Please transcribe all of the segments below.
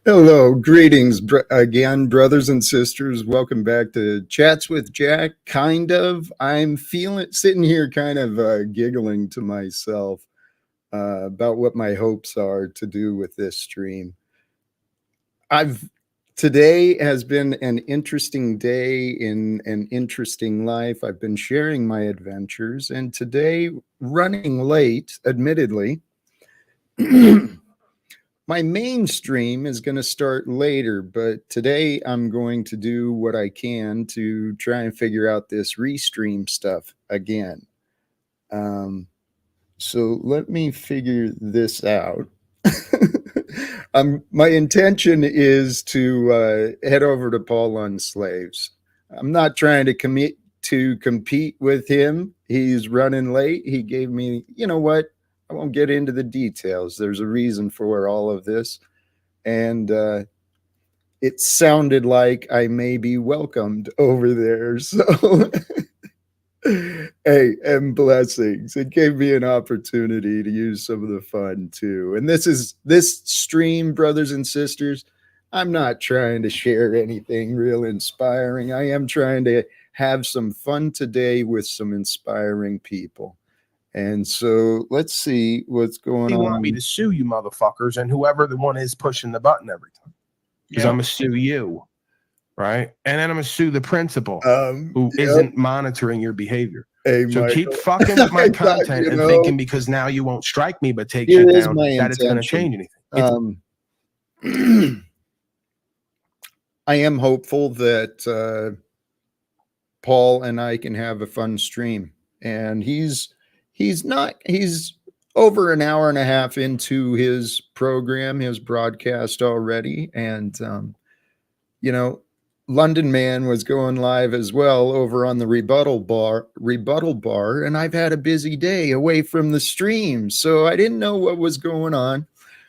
Hello, greetings again, brothers and sisters. Welcome back to Chats with Jack. I'm sitting here kind of giggling to myself about what my hopes are to do with this stream. Today has been an interesting day in an interesting life. I've been sharing my adventures, and today, running late, admittedly. My main stream is going to start later, but today I'm going to do what I can to try and figure out this restream stuff again. So let me figure this out. My intention is to head over to Paul on Slaves. I'm not trying to compete with him. He's running late. He gave me, you know what? I won't get into the details. There's a reason for all of this. And it sounded like I may be welcomed over there. So, hey, and blessings. It gave me an opportunity to use some of the fun too. And this stream, brothers and sisters, I'm not trying to share anything real inspiring. I am trying to have some fun today with some inspiring people. And so let's see what's going on. You want me to sue you motherfuckers and whoever the one is pushing the button every time. Because I'm going to sue you, right? And then I'm going to sue the principal who isn't monitoring your behavior. Hey, so Michael, keep fucking with my content and thinking because now you won't strike me but take you down that it's going to change anything. I am hopeful that Paul and I can have a fun stream. And he's over an hour and a half into his program, his broadcast already. And, London Man was going live as well over on the rebuttal bar. And I've had a busy day away from the stream. So I didn't know what was going on.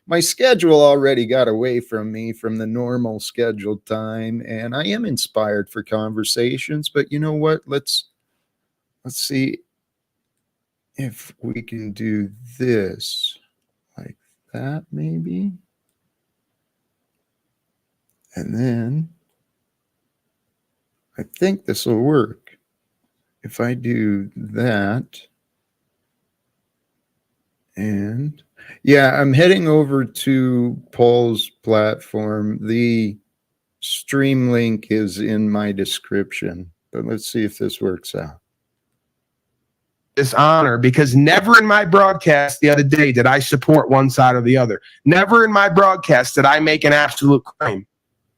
My schedule already got away from me from the normal scheduled time. And I am inspired for conversations, but you know what? Let's see if we can do this like that, maybe. And then I think this will work. If I do that, and yeah, I'm heading over to Paul's platform. The stream link is in my description, but let's see if this works out. Dishonor, because never in my broadcast the other day did I support one side or the other. Never in my broadcast did I make an absolute claim.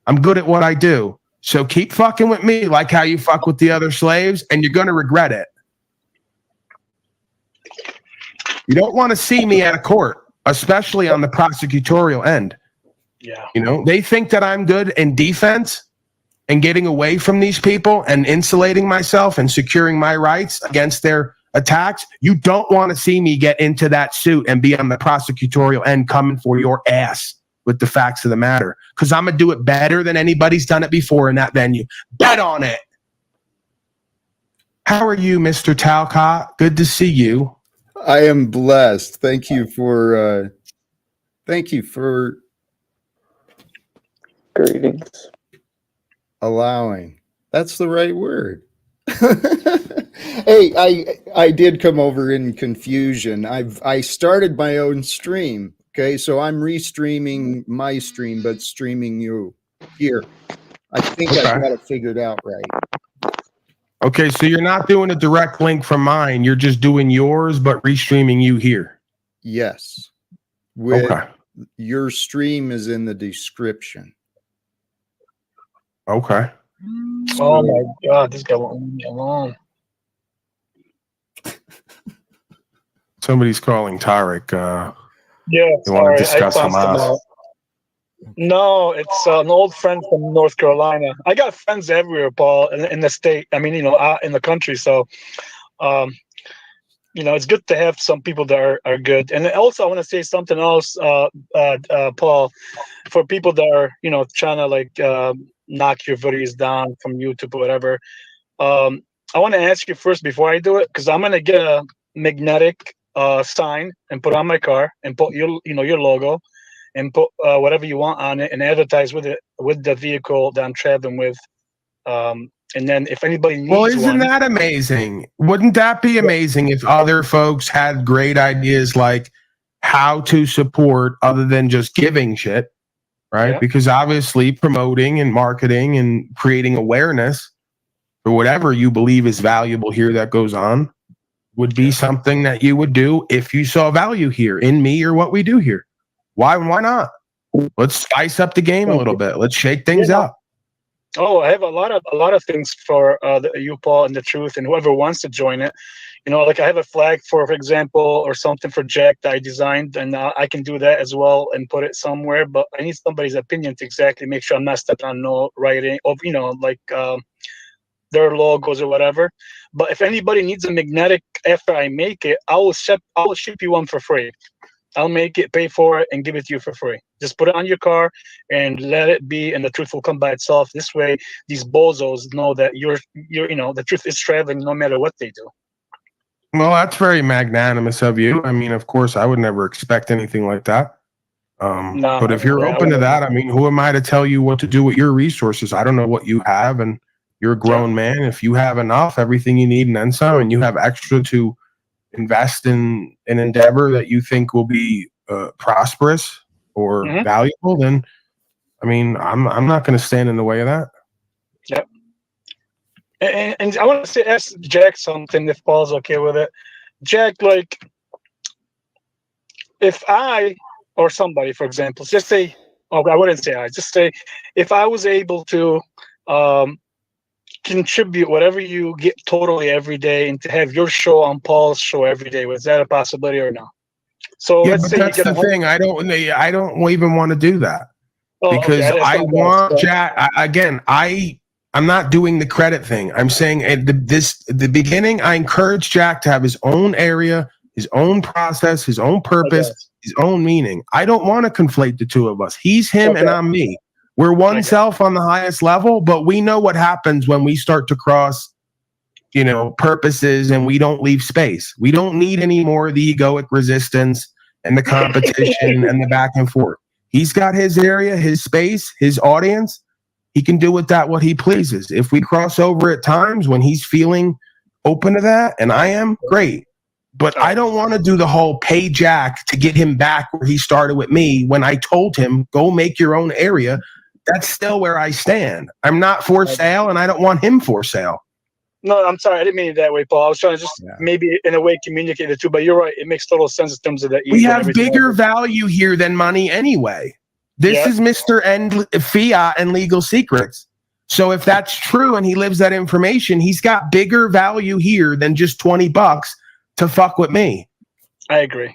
I'm good at what I do. So keep fucking with me like how you fuck with the other slaves, and you're going to regret it. You don't want to see me at a court, especially on the prosecutorial end. Yeah. They think that I'm good in defense and getting away from these people and insulating myself and securing my rights against their attacks. You don't want to see me get into that suit and be on the prosecutorial end coming for your ass with the facts of the matter, because I'm going to do it better than anybody's done it before in that venue. Bet on it. How are you, Mr. Talcott? Good to see you. I am blessed. Thank you for greetings. Allowing. That's the right word. Hey, I did come over in confusion. I started my own stream. Okay, so I'm restreaming my stream, but streaming you here. I think I got it figured out right. Okay, so you're not doing a direct link from mine. You're just doing yours, but restreaming you here. Yes. Your stream is in the description. Okay. Oh my God, this guy won't leave me alone. Somebody's calling Tarek. Yeah, you want to discuss Hamas? No, it's an old friend from North Carolina. I got friends everywhere, Paul, in the state. I mean, in the country. So, it's good to have some people that are good. And also, I want to say something else, Paul, for people that are, trying to knock your videos down from YouTube or whatever. I want to ask you first before I do it, because I'm gonna get a magnetic sign and put on my car and put your logo. and put whatever you want on it and advertise with it with the vehicle that I'm traveling with. And then if anybody needs Well, isn't one, that amazing? Wouldn't that be amazing if other folks had great ideas like how to support other than just giving shit, right? Yeah. Because obviously promoting and marketing and creating awareness for whatever you believe is valuable here that goes on would be something that you would do if you saw value here in me or what we do here. Why not? Let's spice up the game a little bit. Let's shake things up. Oh, I have a lot of things for you, Paul, and the Truth, and whoever wants to join it. You know, like I have a flag for example, or something for Jack that I designed, and I can do that as well and put it somewhere. But I need somebody's opinion to exactly make sure I'm not stepping on no writing of like their logos or whatever. But if anybody needs a magnetic after I make it, I will ship you one for free. I'll make it, pay for it, and give it to you for free. Just put it on your car and let it be, and the truth will come by itself. This way, these bozos know that you're the truth is traveling no matter what they do. Well, that's very magnanimous of you. I mean, of course, I would never expect anything like that. No, but if you're yeah, open to that, I mean, who am I to tell you what to do with your resources? I don't know what you have, and you're a grown man. If you have enough, everything you need, and then some, and you have extra to invest in an endeavor that you think will be prosperous or valuable, then I mean, I'm not going to stand in the way of that. Yep. And I want to ask Jack something, if Paul's okay with it. Jack, like, if I or somebody, for example, just say, I wouldn't say just say, if I was able to contribute whatever you get totally every day, and to have your show on Paul's show every day, was that a possibility or no? So yeah, let's but say that's you get the thing. I don't even want to do that because okay, I want Jack. I'm not doing the credit thing. I'm saying at the beginning, I encourage Jack to have his own area, his own process, his own purpose, his own meaning. I don't want to conflate the two of us. He's him and I'm me. We're one self on the highest level, but we know what happens when we start to cross, purposes, and we don't leave space. We don't need any more of the egoic resistance and the competition and the back and forth. He's got his area, his space, his audience. He can do with that what he pleases. If we cross over at times when he's feeling open to that, and I am, great. But I don't want to do the whole pay Jack to get him back where he started with me when I told him, go make your own area. That's still where I stand. I'm not for sale, and I don't want him for sale. No, I'm sorry. I didn't mean it that way, Paul. I was trying to just maybe in a way communicate it too, but you're right. It makes total sense in terms of that. We have bigger value here than money anyway. This is Mr. Fiat and Legal Secrets. So if that's true and he lives that information, he's got bigger value here than just $20 to fuck with me. I agree.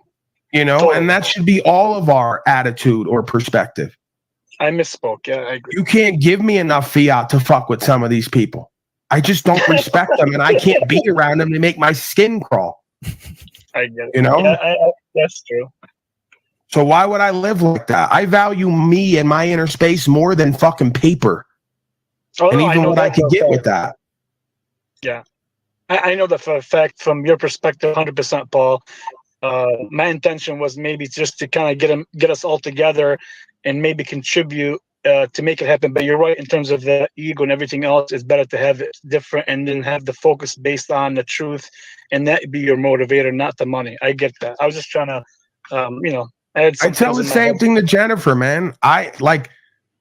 Totally. And that should be all of our attitude or perspective. I misspoke. Yeah, I agree. You can't give me enough fiat to fuck with some of these people. I just don't respect them, and I can't be around them to make my skin crawl. I get it. Yeah, that's true. So why would I live like that? I value me and my inner space more than fucking paper. And even what I can get with that. Yeah. I know that for a fact from your perspective, 100%, Paul. My intention was maybe just to kind of get us all together and maybe contribute to make it happen. But you're right, in terms of the ego and everything else, it's better to have it different and then have the focus based on the truth, and that be your motivator, not the money. I get that. I was just trying to, I tell the same thing to Jennifer, man.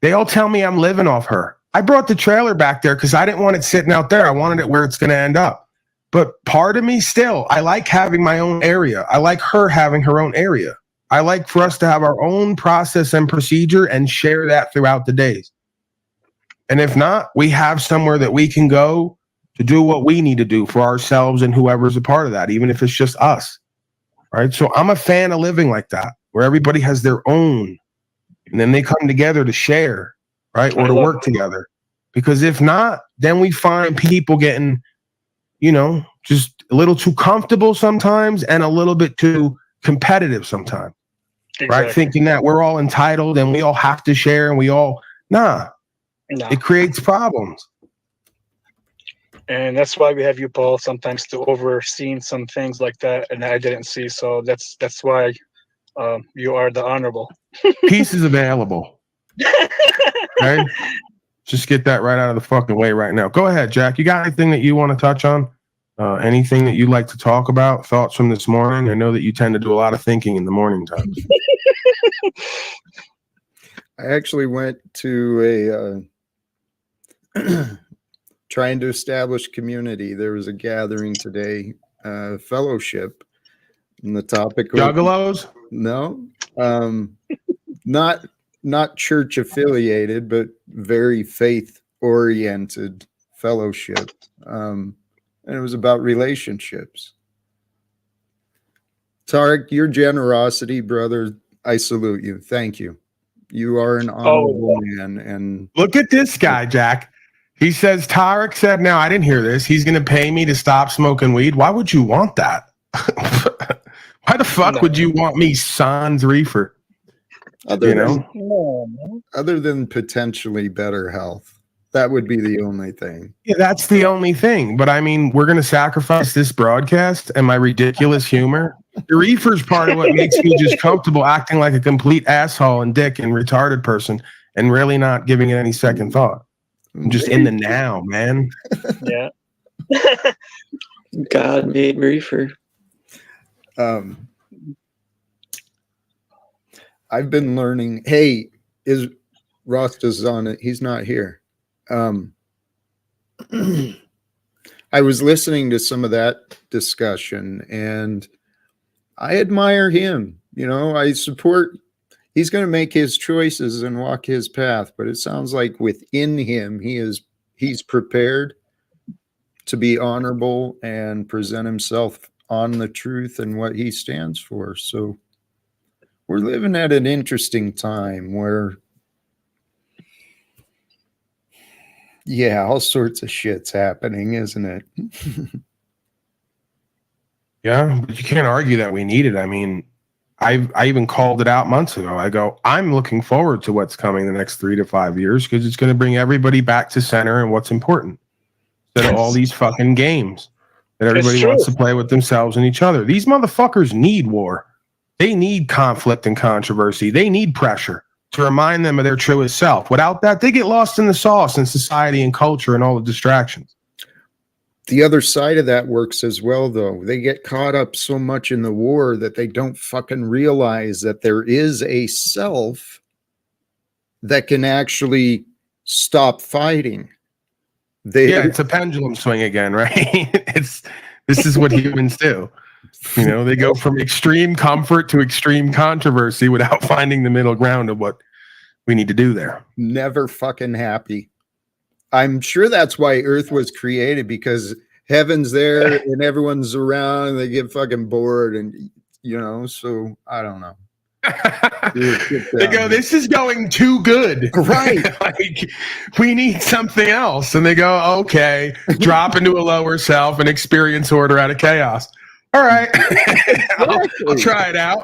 They all tell me I'm living off her. I brought the trailer back there because I didn't want it sitting out there. I wanted it where it's going to end up. But part of me still, I like having my own area. I like her having her own area. I like for us to have our own process and procedure and share that throughout the days. And if not, we have somewhere that we can go to do what we need to do for ourselves and whoever's a part of that, even if it's just us. Right? So I'm a fan of living like that, where everybody has their own, and then they come together to share, right? Or to work together. Because if not, then we find people getting, just a little too comfortable sometimes and a little bit too competitive sometimes. Exactly. Right? Thinking that we're all entitled and we all have to share and no. It creates problems. And that's why we have you, Paul, sometimes to oversee some things like that, and I didn't see. So that's why you are the honorable. Peace is available. Okay? Just get that right out of the fucking way right now. Go ahead, Jack. You got anything that you want to touch on? Anything that you'd like to talk about? Thoughts from this morning? I know that you tend to do a lot of thinking in the morning times. I actually went to a trying to establish community. There was a gathering today, fellowship, and the topic was Juggalos? no, not church affiliated, but very faith oriented fellowship. And it was about relationships. Tarek, your generosity, brother, I salute you. Thank you. You are an honorable man. And look at this guy, Jack. He says, Tarek said, now I didn't hear this. He's going to pay me to stop smoking weed. Why would you want that? Why the fuck would you want me sans reefer? Other than potentially better health. That would be the only thing. Yeah, that's the only thing. But I mean, we're going to sacrifice this broadcast and my ridiculous humor. The reefer's part of what makes me just comfortable acting like a complete asshole and dick and retarded person and really not giving it any second thought. I'm just in the now, man. Yeah. God made reefer. I've been learning. Hey, is Rosta's on it? He's not here. I was listening to some of that discussion and I admire him. You know, I support, he's going to make his choices and walk his path, but it sounds like within him, he's prepared to be honorable and present himself on the truth and what he stands for. So we're living at an interesting time where, yeah, all sorts of shit's happening, isn't it? Yeah, but you can't argue that we need it. I mean, I even called it out months ago. I go, I'm looking forward to what's coming the next 3 to 5 years because it's going to bring everybody back to center and what's important. Instead of all these fucking games that everybody wants to play with themselves and each other. These motherfuckers need war. They need conflict and controversy. They need pressure to remind them of their truest self. Without that, they get lost in the sauce in society and culture and all the distractions. The other side of that works as well, though. They get caught up so much in the war that they don't fucking realize that there is a self that can actually stop fighting. It's a pendulum swing again, right? This is what humans do. You know, they go from extreme comfort to extreme controversy without finding the middle ground of what we need to do there. Never fucking happy. I'm sure that's why Earth was created, because heaven's there and everyone's around and they get fucking bored and, you know, so I don't know. They go, this is going too good. Right. Like, we need something else. And they go, okay, drop into a lower self and experience order out of chaos. All right. I'll try it out.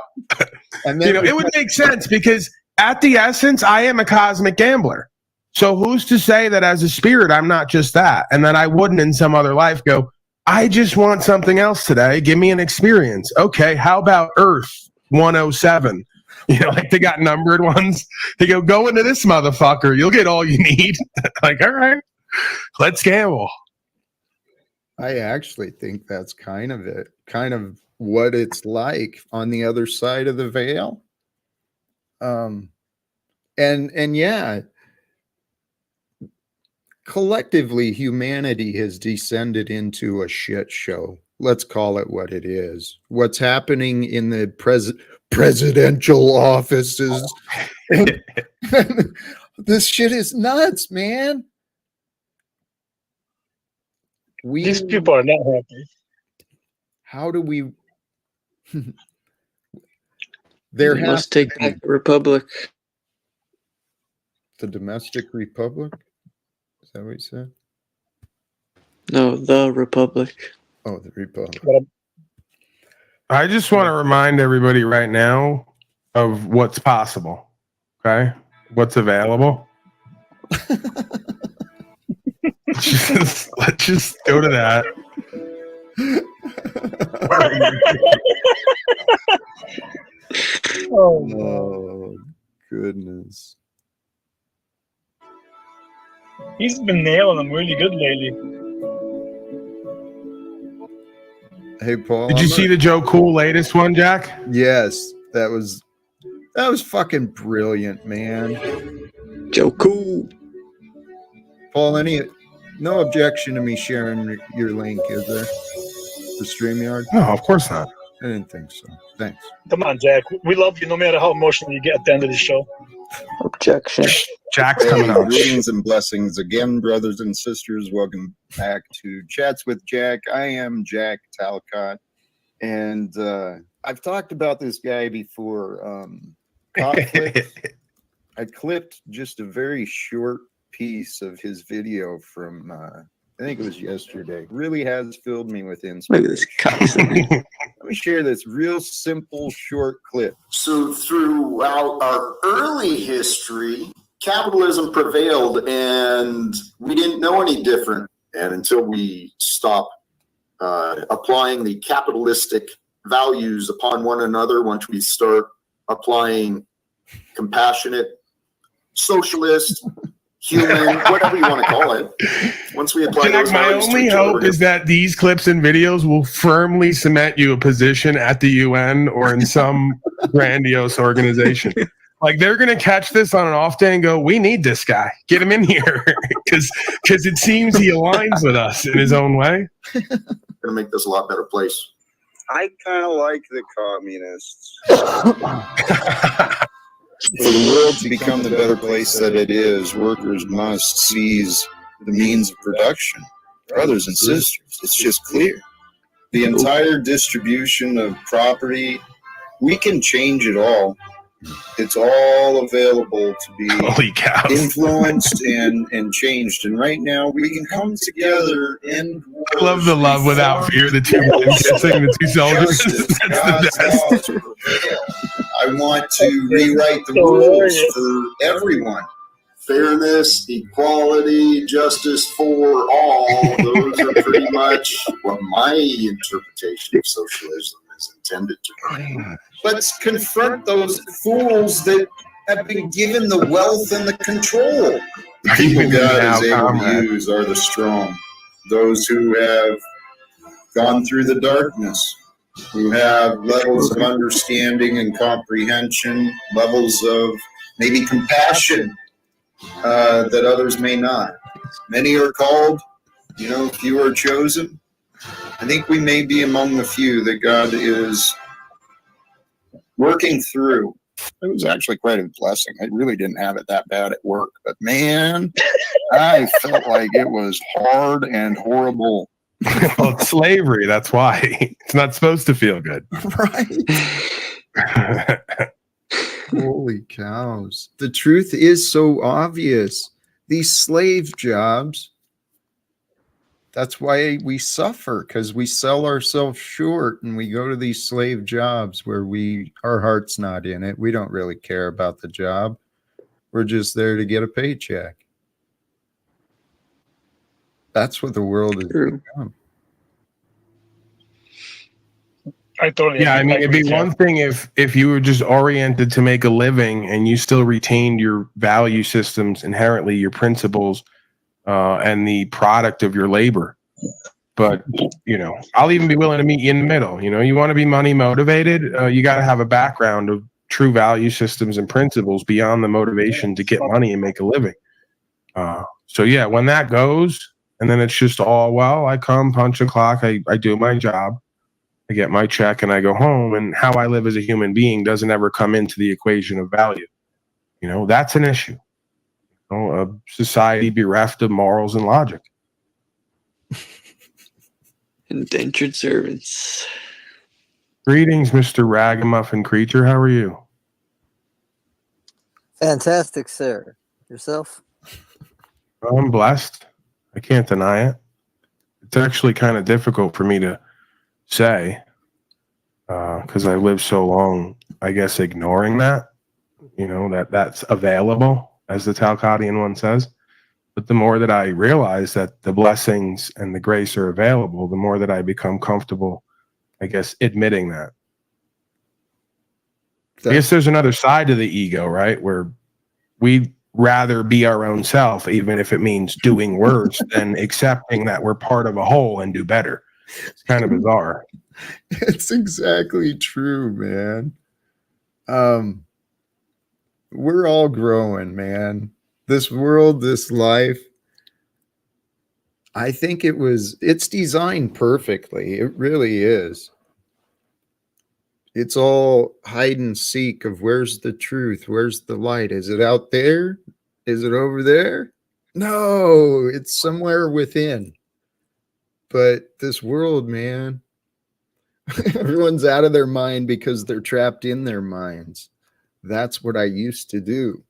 And then, you know, it would make sense because at the essence, I am a cosmic gambler. So who's to say that as a spirit, I'm not just that, and that I wouldn't in some other life go, I just want something else today. Give me an experience. Okay, how about Earth 107? You know, like they got numbered ones. They go into this motherfucker. You'll get all you need. Like, all right, let's gamble. I actually think that's kind of what it's like on the other side of the veil. And yeah, collectively, humanity has descended into a shit show. Let's call it what it is. What's happening in the presidential offices. This shit is nuts, man. These people are not happy. How do we? Must take back the republic. The domestic republic? Is that what you said? No, the republic. Oh, the republic. I just want to remind everybody right now of what's possible. Okay? What's available. Let's just go to that. Oh, goodness. He's been nailing them really good lately. Hey, Paul. Did you see the Joe Cool latest one, Jack? Yes, that was fucking brilliant, man. Joe Cool. Paul, no objection to me sharing your link, is there? For StreamYard? No, of course not. I didn't think so. Thanks. Come on, Jack. We love you no matter how emotional you get at the end of the show. Objection. Jack's coming up. Greetings and blessings again, brothers and sisters. Welcome back to Chats with Jack. I am Jack Talcott, and I've talked about this guy before. I clipped just a very short piece of his video from I think it was yesterday. Really has filled me with inspiration. Look at this cocksucker. Let me share this real simple short clip. So throughout our early history, capitalism prevailed and we didn't know any different. And until we stop applying the capitalistic values upon one another, once we start applying compassionate, socialist, human, whatever you want to call it. Once we apply Jack, those my values only to each hope other, is that these clips and videos will firmly cement you a position at the UN or in some grandiose organization. Like they're going to catch this on an off day and go, we need this guy. Get him in here. Because it seems he aligns with us in his own way. going to make this a lot better place. I kind of like the communists. For the world to become the better place that it is, workers must seize the means of production. Brothers and sisters, it's just clear. The entire distribution of property, we can change it all. It's all available to be Holy cow. influenced and changed. And right now, we can come together and I love the love without fear, the two men kissing the two soldiers. That's the best. I want to rewrite the rules for everyone. Fairness, equality, justice for all. Those are pretty much what my interpretation of socialism is intended to bring. Let's confront those fools that have been given the wealth and the control. The people God is able to use are the strong. Those who have gone through the darkness, who have levels of understanding and comprehension, levels of maybe compassion that others may not. Many are called, few are chosen. I think we may be among the few that God is working through. It was actually quite a blessing. I really didn't have it that bad at work, but man, I felt like it was hard and horrible. Well, it's slavery. That's why. It's not supposed to feel good. Right. Holy cows. The truth is so obvious. These slave jobs, that's why we suffer, because we sell ourselves short and we go to these slave jobs where our heart's not in it. We don't really care about the job. We're just there to get a paycheck. That's what the world is become. I totally I mean, it'd be one thing if you were just oriented to make a living and you still retained your value systems, inherently your principles, and the product of your labor. But, I'll even be willing to meet you in the middle. You want to be money motivated, you got to have a background of true value systems and principles beyond the motivation to get money and make a living. So yeah, when that goes, and then it's just all, well, I come, punch a clock, I do my job, I get my check, and I go home, and how I live as a human being doesn't ever come into the equation of value. That's an issue. A society bereft of morals and logic. Indentured servants. Greetings, Mr. Ragamuffin Creature. How are you? Fantastic, sir. Yourself? I'm blessed. I can't deny it. It's actually kind of difficult for me to say because I lived so long, I guess, ignoring that, that's available, as the Talcottian one says. But the more that I realize that the blessings and the grace are available, the more that I become comfortable, I guess, admitting that. I guess there's another side to the ego, right? Where we'd rather be our own self, even if it means doing worse than accepting that we're part of a whole and do better. It's kind of bizarre. It's exactly true, man. We're all growing, man. This world, this life, I think it's designed perfectly. It really is. It's all hide and seek of where's the truth? Where's the light? Is it out there? Is it over there? No, it's somewhere within. But this world, man, everyone's out of their mind because they're trapped in their minds. That's what I used to do.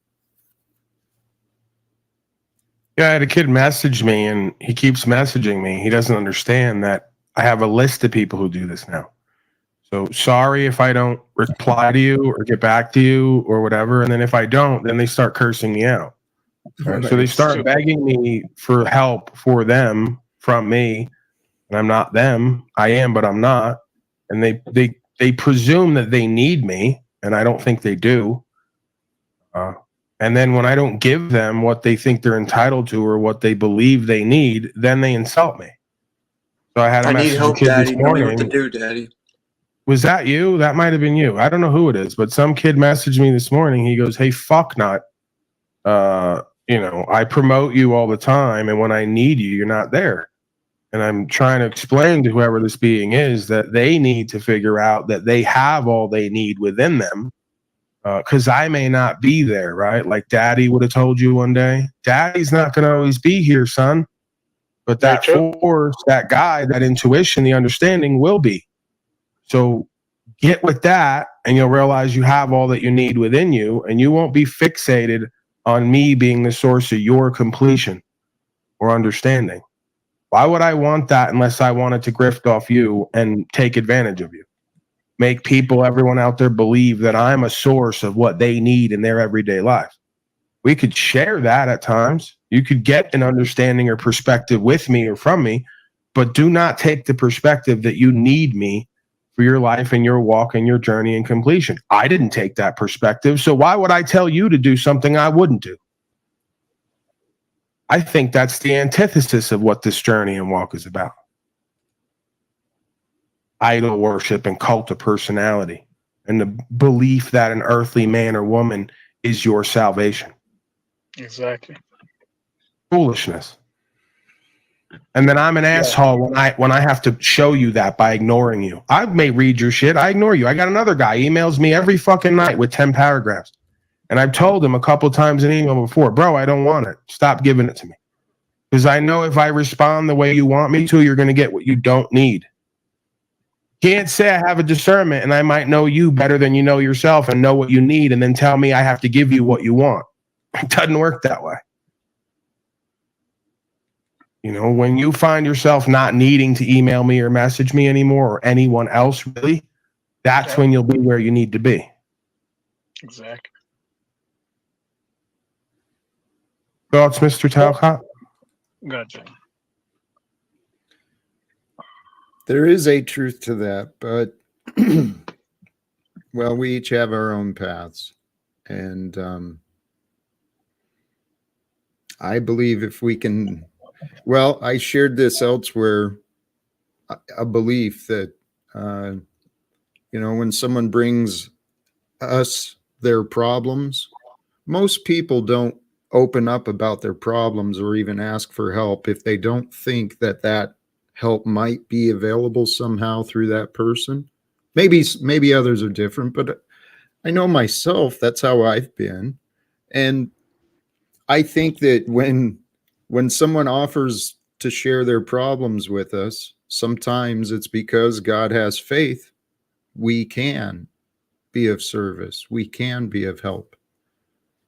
Yeah, I had a kid message me, and he keeps messaging me. He doesn't understand that I have a list of people who do this now. So sorry if I don't reply to you or get back to you or whatever. And then if I don't, then they start cursing me out. Right? So they start begging me for help for them from me. And I'm not them. I am, but I'm not. And they presume that they need me, and I don't think they do. And then when I don't give them what they think they're entitled to or what they believe they need, then they insult me. So I had a message to a kid this morning. Know me what to do, Daddy. Was that you? That might have been you. I don't know who it is, but some kid messaged me this morning. He goes, "Hey, fuck not. I promote you all the time, and when I need you, you're not there." And I'm trying to explain to whoever this being is that they need to figure out that they have all they need within them. Because I may not be there, right? Like Daddy would have told you one day. Daddy's not going to always be here, son. But that force, that guide, that intuition, the understanding will be. So get with that, and you'll realize you have all that you need within you, and you won't be fixated on me being the source of your completion or understanding. Why would I want that unless I wanted to grift off you and take advantage of you? Make people, everyone out there, believe that I'm a source of what they need in their everyday life. We could share that at times. You could get an understanding or perspective with me or from me, but do not take the perspective that you need me for your life and your walk and your journey and completion. I didn't take that perspective, so why would I tell you to do something I wouldn't do? I think that's the antithesis of what this journey and walk is about. Idol worship and cult of personality and the belief that an earthly man or woman is your salvation. Exactly. Foolishness. And then I'm an asshole when I have to show you that by ignoring you. I may read your shit. I ignore you. I got another guy emails me every fucking night with 10 paragraphs. And I've told him a couple times in email before, bro, I don't want it. Stop giving it to me. Because I know if I respond the way you want me to, you're going to get what you don't need. Can't say I have a discernment and I might know you better than you know yourself and know what you need and then tell me I have to give you what you want. It doesn't work that way. You know, when you find yourself not needing to email me or message me anymore or anyone else really, that's when you'll be where you need to be. Exactly. Thoughts, Mr. Talcott? Gotcha. There is a truth to that, but well, we each have our own paths. And I believe if we can, well, I shared this elsewhere, a belief that, when someone brings us their problems, most people don't open up about their problems or even ask for help if they don't think that help might be available somehow through that person. Maybe others are different, but I know myself, that's how I've been. And I think that when someone offers to share their problems with us, sometimes it's because God has faith. We can be of service. We can be of help.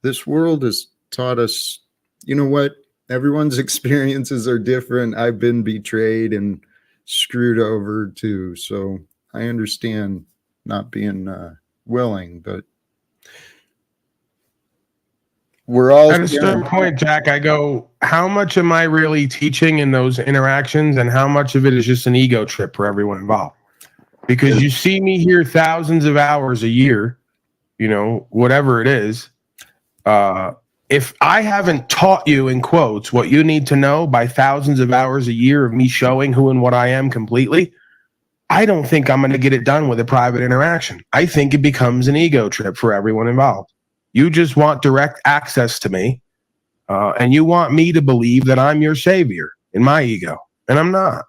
This world has taught us, you know what? Everyone's experiences are different. I've been betrayed and screwed over too. So I understand not being willing, but we're all at a certain point, Jack, I go, how much am I really teaching in those interactions and how much of it is just an ego trip for everyone involved? Because you see me here thousands of hours a year. whatever it is. If I haven't taught you, in quotes, what you need to know by thousands of hours a year of me showing who and what I am completely, I don't think I'm going to get it done with a private interaction. I think it becomes an ego trip for everyone involved. You just want direct access to me, and you want me to believe that I'm your savior in my ego, and I'm not.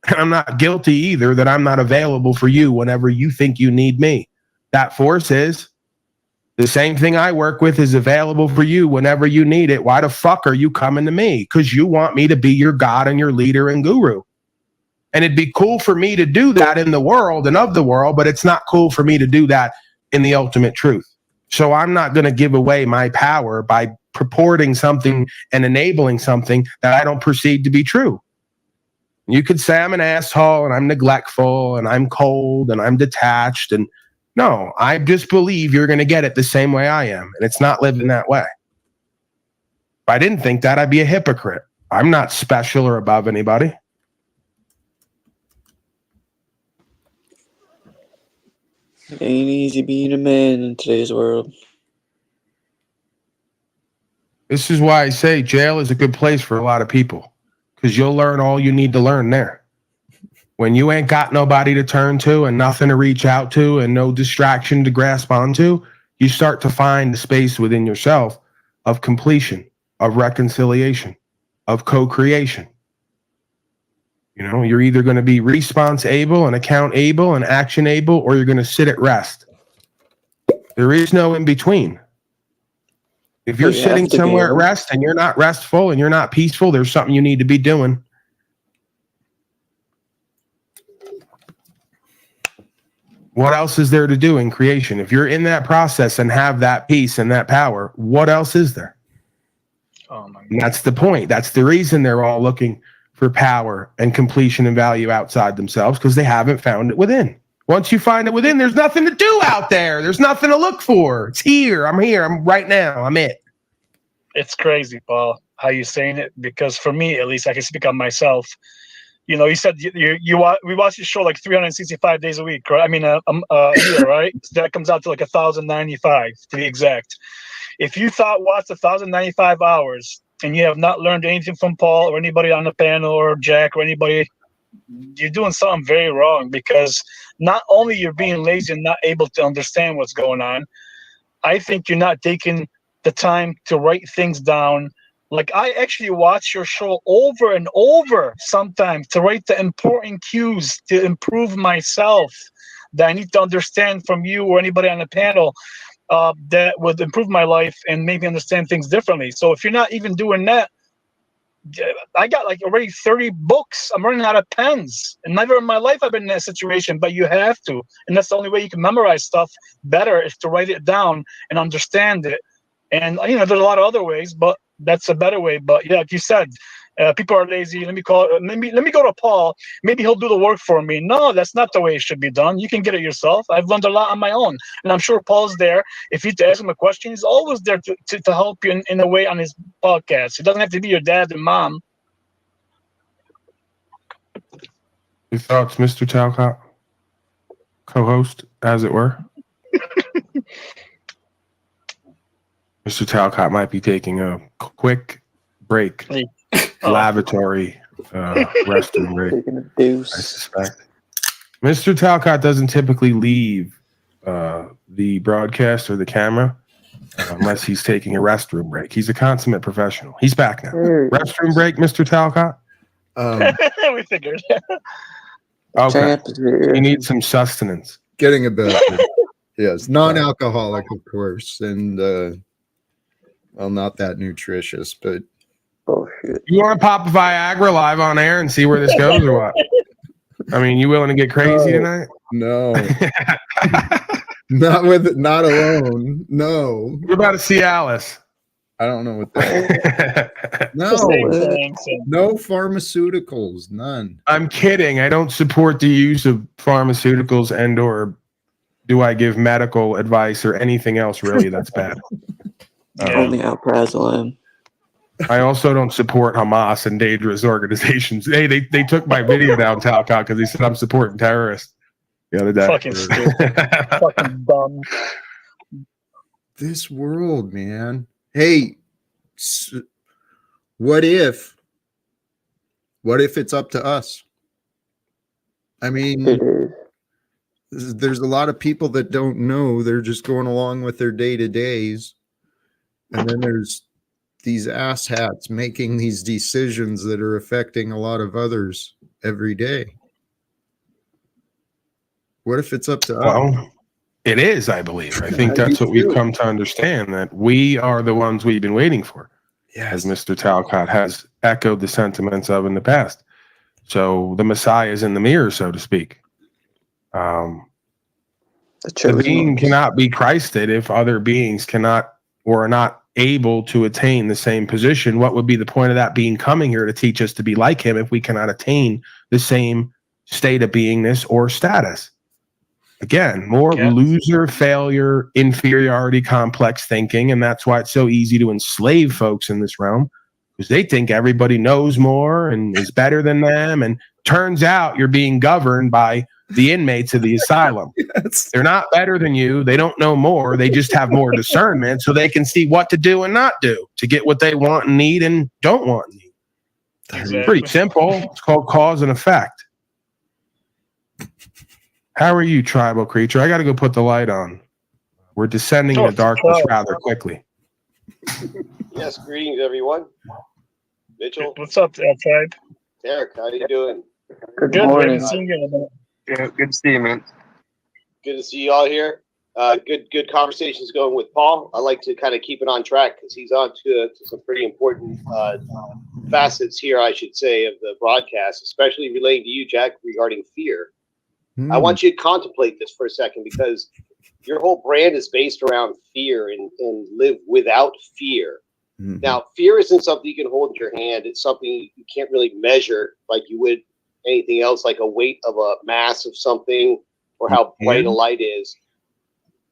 And I'm not guilty either that I'm not available for you whenever you think you need me. That force is. The same thing I work with is available for you whenever you need it. Why the fuck are you coming to me? Because you want me to be your God and your leader and guru. And it'd be cool for me to do that in the world and of the world, but it's not cool for me to do that in the ultimate truth. So I'm not going to give away my power by purporting something and enabling something that I don't perceive to be true. You could say I'm an asshole and I'm neglectful and I'm cold and I'm detached. And no, I just believe you're going to get it the same way I am. And it's not living that way. If I didn't think that, I'd be a hypocrite. I'm not special or above anybody. It ain't easy being a man in today's world. This is why I say jail is a good place for a lot of people, because you'll learn all you need to learn there. When you ain't got nobody to turn to and nothing to reach out to and no distraction to grasp onto, you start to find the space within yourself of completion, of reconciliation, of co-creation. You're either going to be response able and account able and action able, or you're going to sit at rest. There is no in between. If you're sitting somewhere at rest and you're not restful and you're not peaceful, there's something you need to be doing. What else is there to do in creation? If you're in that process and have that peace and that power, what else is there? Oh my God. And that's the point. That's the reason they're all looking for power and completion and value outside themselves, because they haven't found it within. Once you find it within, there's nothing to do out there. There's nothing to look for. It's here. I'm here. I'm right now. I'm it. It's crazy, Paul, how you saying it, because for me, at least, I can speak on myself. You said we watch the show like 365 days a week, right? I mean, a year, right? So that comes out to like 1,095 to be exact. If you watched 1,095 hours and you have not learned anything from Paul or anybody on the panel or Jack or anybody, you're doing something very wrong, because not only you're being lazy and not able to understand what's going on, I think you're not taking the time to write things down. Like, I actually watch your show over and over sometimes to write the important cues to improve myself that I need to understand from you or anybody on the panel that would improve my life and maybe understand things differently. So if you're not even doing that, I got like already 30 books. I'm running out of pens. And never in my life I've been in that situation, but you have to. And that's the only way you can memorize stuff better, is to write it down and understand it. And, there's a lot of other ways, but that's a better way. But yeah, like you said, people are lazy. Let me go to Paul. Maybe he'll do the work for me. No, that's not the way it should be done. You can get it yourself. I've learned a lot on my own, and I'm sure Paul's there. If you ask him a question, he's always there to help you in a way on his podcast. It doesn't have to be your dad and mom. Your thoughts, Mr. Talcott? Co-host, as it were. Mr. Talcott might be taking a quick break. Lavatory restroom break, I suspect. Mr. Talcott doesn't typically leave the broadcast or the camera unless he's taking a restroom break. He's a consummate professional. He's back now. Restroom break, Mr. Talcott? We figured. Okay. He needs some sustenance. Getting a beverage. Yes, non-alcoholic, of course, and not that nutritious, but bullshit. You want to pop Viagra live on air and see where this goes, or what? I mean, you willing to get crazy tonight? no. Not alone. No. We're about to see Alice. I don't know what that is. No pharmaceuticals, none. I'm kidding. I don't support the use of pharmaceuticals or do I give medical advice or anything else really that's bad. Only Alprazolam. I also don't support Hamas and dangerous organizations. Hey, they took my video down, Talcott, because they said I'm supporting terrorists the other day. Fucking stupid. Fucking dumb. This world, man. Hey, what if it's up to us? I mean, It is. there's a lot of people that don't know. They're just going along with their day-to-days. And then there's these asshats making these decisions that are affecting a lot of others every day. What if it's up to us? Well, it is, I believe. I think I do that's what we've too. come to understand, that we are the ones we've been waiting for, as Mr. Talcott has echoed the sentiments of in the past. So the Messiah is in the mirror, so to speak. The being ones. cannot be Christed if other beings cannot or are not able to attain the same position. What would be the point of that being coming here to teach us to be like him if we cannot attain the same state of beingness or status? Again, more loser, failure, inferiority complex thinking, and that's why it's so easy to enslave folks in this realm, because they think everybody knows more and is better than them, and turns out you're being governed by the inmates of the asylum. Yes. They're not better than you. They don't know more. They just have more discernment, so they can see what to do and not do to get what they want and need and don't want and need. Exactly. Pretty simple. It's called cause and effect. How are you, tribal creature? I got to go put the light on. We're descending into darkness rather quickly. Yes, greetings, everyone. Mitchell, What's up, tribe? Derek, how you doing? Good Good. We morning. haven't seen you in a minute. Yeah, good to see you, man. Good to see you all here. Good conversations going with Paul. I like to kind of keep it on track because he's on to some pretty important facets here, I should say, of the broadcast, especially relating to you, Jack, regarding fear. I want you to contemplate this for a second, because your whole brand is based around fear and live without fear. Mm-hmm. Now, fear isn't something you can hold in your hand. It's something you can't really measure like you would anything else, like a weight of a mass of something or how bright a light is.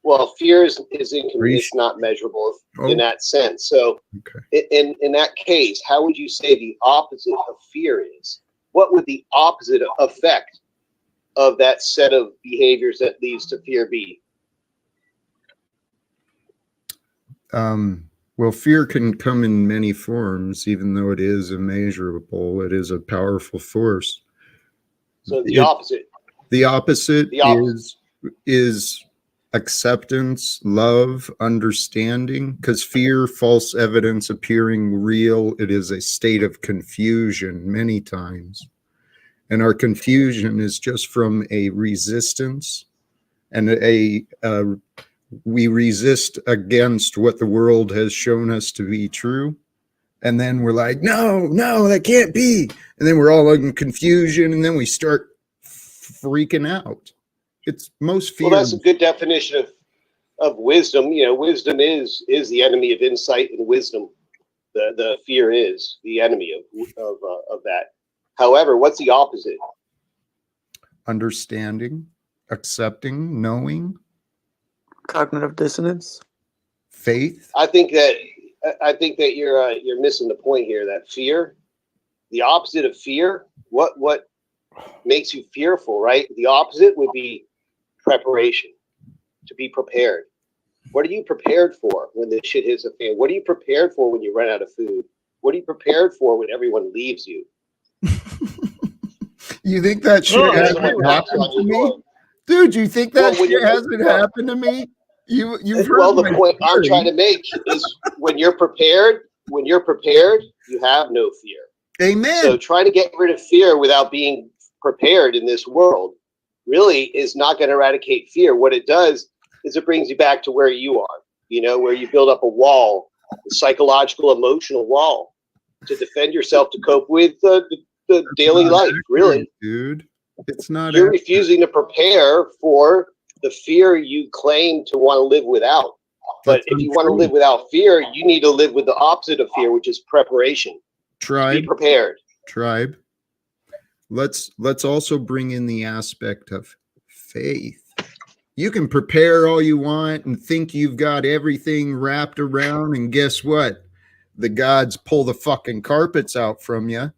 Well, fear is it's not measurable in that sense. So in that case, how would you say the opposite of fear is? What would the opposite effect of that set of behaviors that leads to fear be? Well, fear can come in many forms, even though it is immeasurable. It is a powerful force. So the opposite. The opposite is acceptance, love, understanding, because fear, false evidence appearing real, it is a state of confusion many times. And our confusion is just from a resistance and we resist against what the world has shown us to be true. And then we're like, no, that can't be. And then we're all in confusion, and then we start freaking out. It's most fear. Well, that's a good definition of wisdom. You know, wisdom is the enemy of insight and wisdom. The fear is the enemy of that. However, what's the opposite? Understanding, accepting, knowing. Cognitive dissonance. Faith. I think that you're missing the point here. That fear, the opposite of fear, what makes you fearful, right? The opposite would be preparation, to be prepared. What are you prepared for when the shit hits the fan? What are you prepared for when you run out of food? What are you prepared for when everyone leaves you? You think that shit hasn't happened to me? Dude, you think that shit hasn't happened to me? You've heard. Well, the point I'm trying to make is when you're prepared, you have no fear. Amen. So trying to get rid of fear without being prepared in this world really is not going to eradicate fear. What it does is it brings you back to where you are, where you build up a wall, a psychological, emotional wall to defend yourself, to cope with the daily life, really. Dude, it's not. You're refusing to prepare for the fear you claim to want to live without. But if you want to live without fear, you need to live with the opposite of fear, which is preparation. Tribe. Be prepared. Tribe. Let's also bring in the aspect of faith. You can prepare all you want and think you've got everything wrapped around, and guess what? The gods pull the fucking carpets out from you.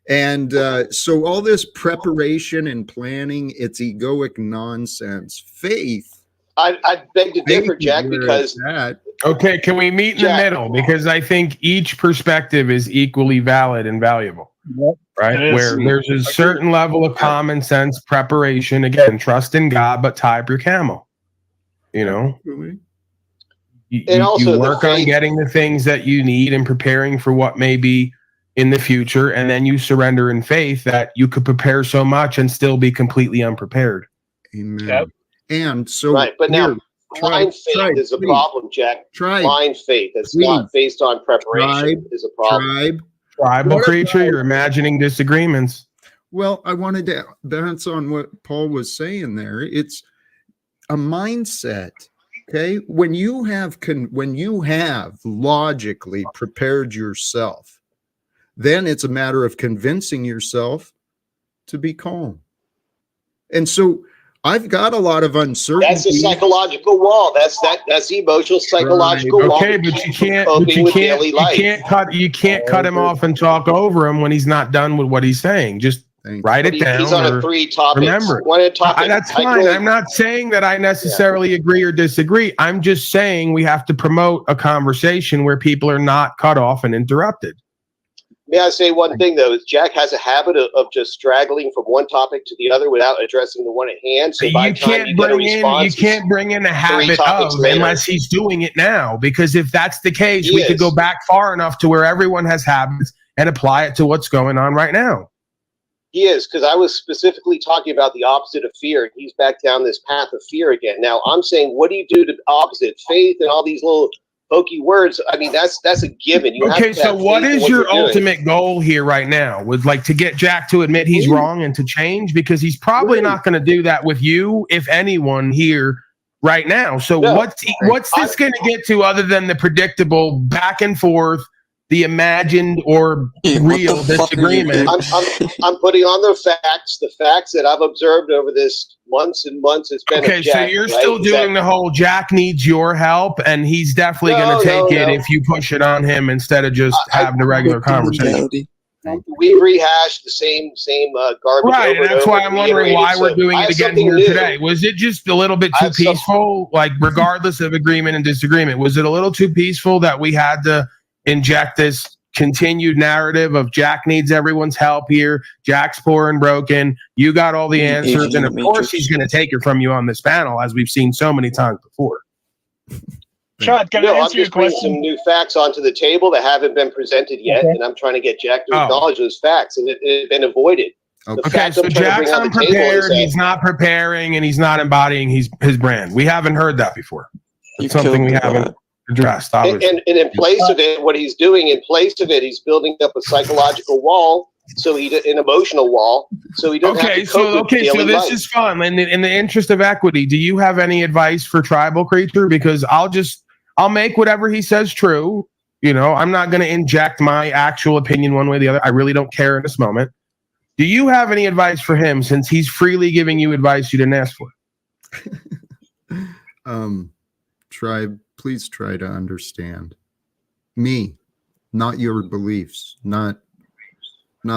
And so all this preparation and planning, it's egoic nonsense. Faith. I beg to differ, Jack, because Okay, can we meet in the middle? Because I think each perspective is equally valid and valuable. Yep, right? it is. Where there's a certain level of common sense preparation. Again, trust in God, but tie up your camel. You know, you work on getting the things that you need and preparing for what may be in the future, and then you surrender in faith that you could prepare so much and still be completely unprepared. Amen. Yep. And so, right, but now blind faith is a problem, Jack. Blind faith that's not based on preparation is a problem. Tribal creature, you're imagining disagreements. Well, I wanted to bounce on what Paul was saying there. It's a mindset. Okay, when you have logically prepared yourself, then it's a matter of convincing yourself to be calm. And so I've got a lot of uncertainty. That's a psychological wall. That's the emotional psychological wall. Okay, but you can't cut him off and talk over him when he's not done with what he's saying. Just write it down. He's on a 3 topics. Remember, that's fine. I'm not saying that I necessarily agree or disagree. I'm just saying we have to promote a conversation where people are not cut off and interrupted. May I say one thing, though? Is Jack has a habit of just straggling from one topic to the other without addressing the one at hand. So by the time you get a response, you can't bring in a habit of unless he's doing it now. Because if that's the case, we could go back far enough to where everyone has habits and apply it to what's going on right now. He is, because I was specifically talking about the opposite of fear. He's back down this path of fear again. Now, I'm saying, what do you do to opposite? Faith and all these little hokey words. I mean, that's a given. Okay, so what is your ultimate goal here right now? Would like to get Jack to admit he's wrong and to change? Because he's probably not going to do that with you, if anyone here right now. So what's this going to get to other than the predictable back and forth, the imagined or real disagreement? I'm putting on the facts that I've observed over this months and months. It's been okay. So you're still doing the whole Jack needs your help, and he's definitely going to take it if you push it on him instead of just having a regular conversation. We've rehashed the same garbage. Right, and that's why I'm wondering why we're doing it again here today. Was it just a little bit too peaceful? Like, regardless of agreement and disagreement, was it a little too peaceful that we had to inject this continued narrative of Jack needs everyone's help here, Jack's poor and broken, you got all the answers, and of course he's going to take it from you on this panel, as we've seen so many times before. Sean, can I answer your question? Some new facts onto the table that haven't been presented yet, and I'm trying to get Jack to acknowledge those facts, and it's been avoided. Okay, so Jack's unprepared, he's not preparing, and he's not embodying his brand. We haven't heard that before. It's something we haven't addressed, obviously. And in place of it, what he's doing, he's building up a psychological wall, an emotional wall, so he doesn't have to cope with daily life. Is fun. In the interest of equity, do you have any advice for Tribal Creature? Because I'll make whatever he says true. You know, I'm not going to inject my actual opinion one way or the other. I really don't care in this moment. Do you have any advice for him, since he's freely giving you advice you didn't ask for? Tribe, please try to understand me, not your beliefs, not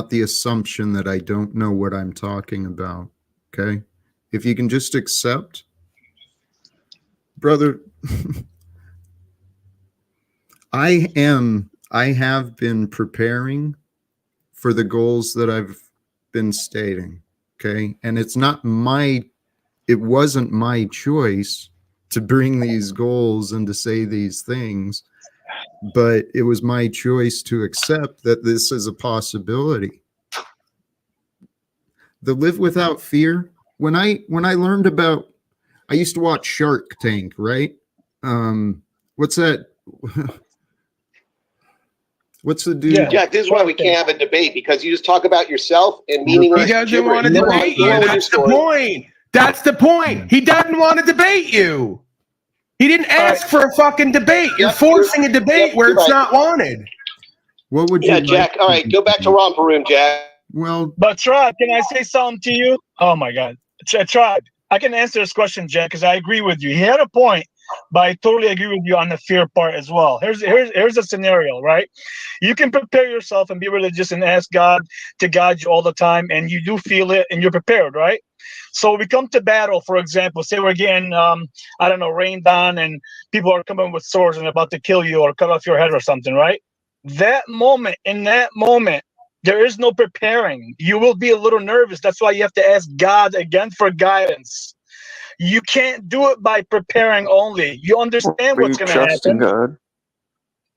the assumption that I don't know what I'm talking about. Okay? If you can just accept, brother, I have been preparing for the goals that I've been stating. Okay? And it wasn't my choice to bring these goals and to say these things, but it was my choice to accept that this is a possibility. The live without fear. When I learned about, I used to watch Shark Tank, right? What's that? What's the dude? Yeah, Jack, this is why we can't have a debate, because you just talk about yourself and meaningless. He doesn't want to debate you. That's the point. That's the point. He doesn't want to debate you. He didn't ask for a fucking debate. You're forcing a debate where it's not wanted. What would you? Yeah, Jack. All right, go back to romper room, Jack. Well, but Tribe, can I say something to you? Oh my God, Tribe, I can answer this question, Jack, because I agree with you. He had a point but I totally agree with you on the fear part as well. Here's a scenario, right? You can prepare yourself and be religious and ask God to guide you all the time, and you do feel it, and you're prepared, right? So we come to battle, for example. Say we're getting, I don't know, rained on, and people are coming with swords and about to kill you or cut off your head or something, right? In that moment, there is no preparing. You will be a little nervous. That's why you have to ask God again for guidance. You can't do it by preparing only. You understand what's going to happen. God?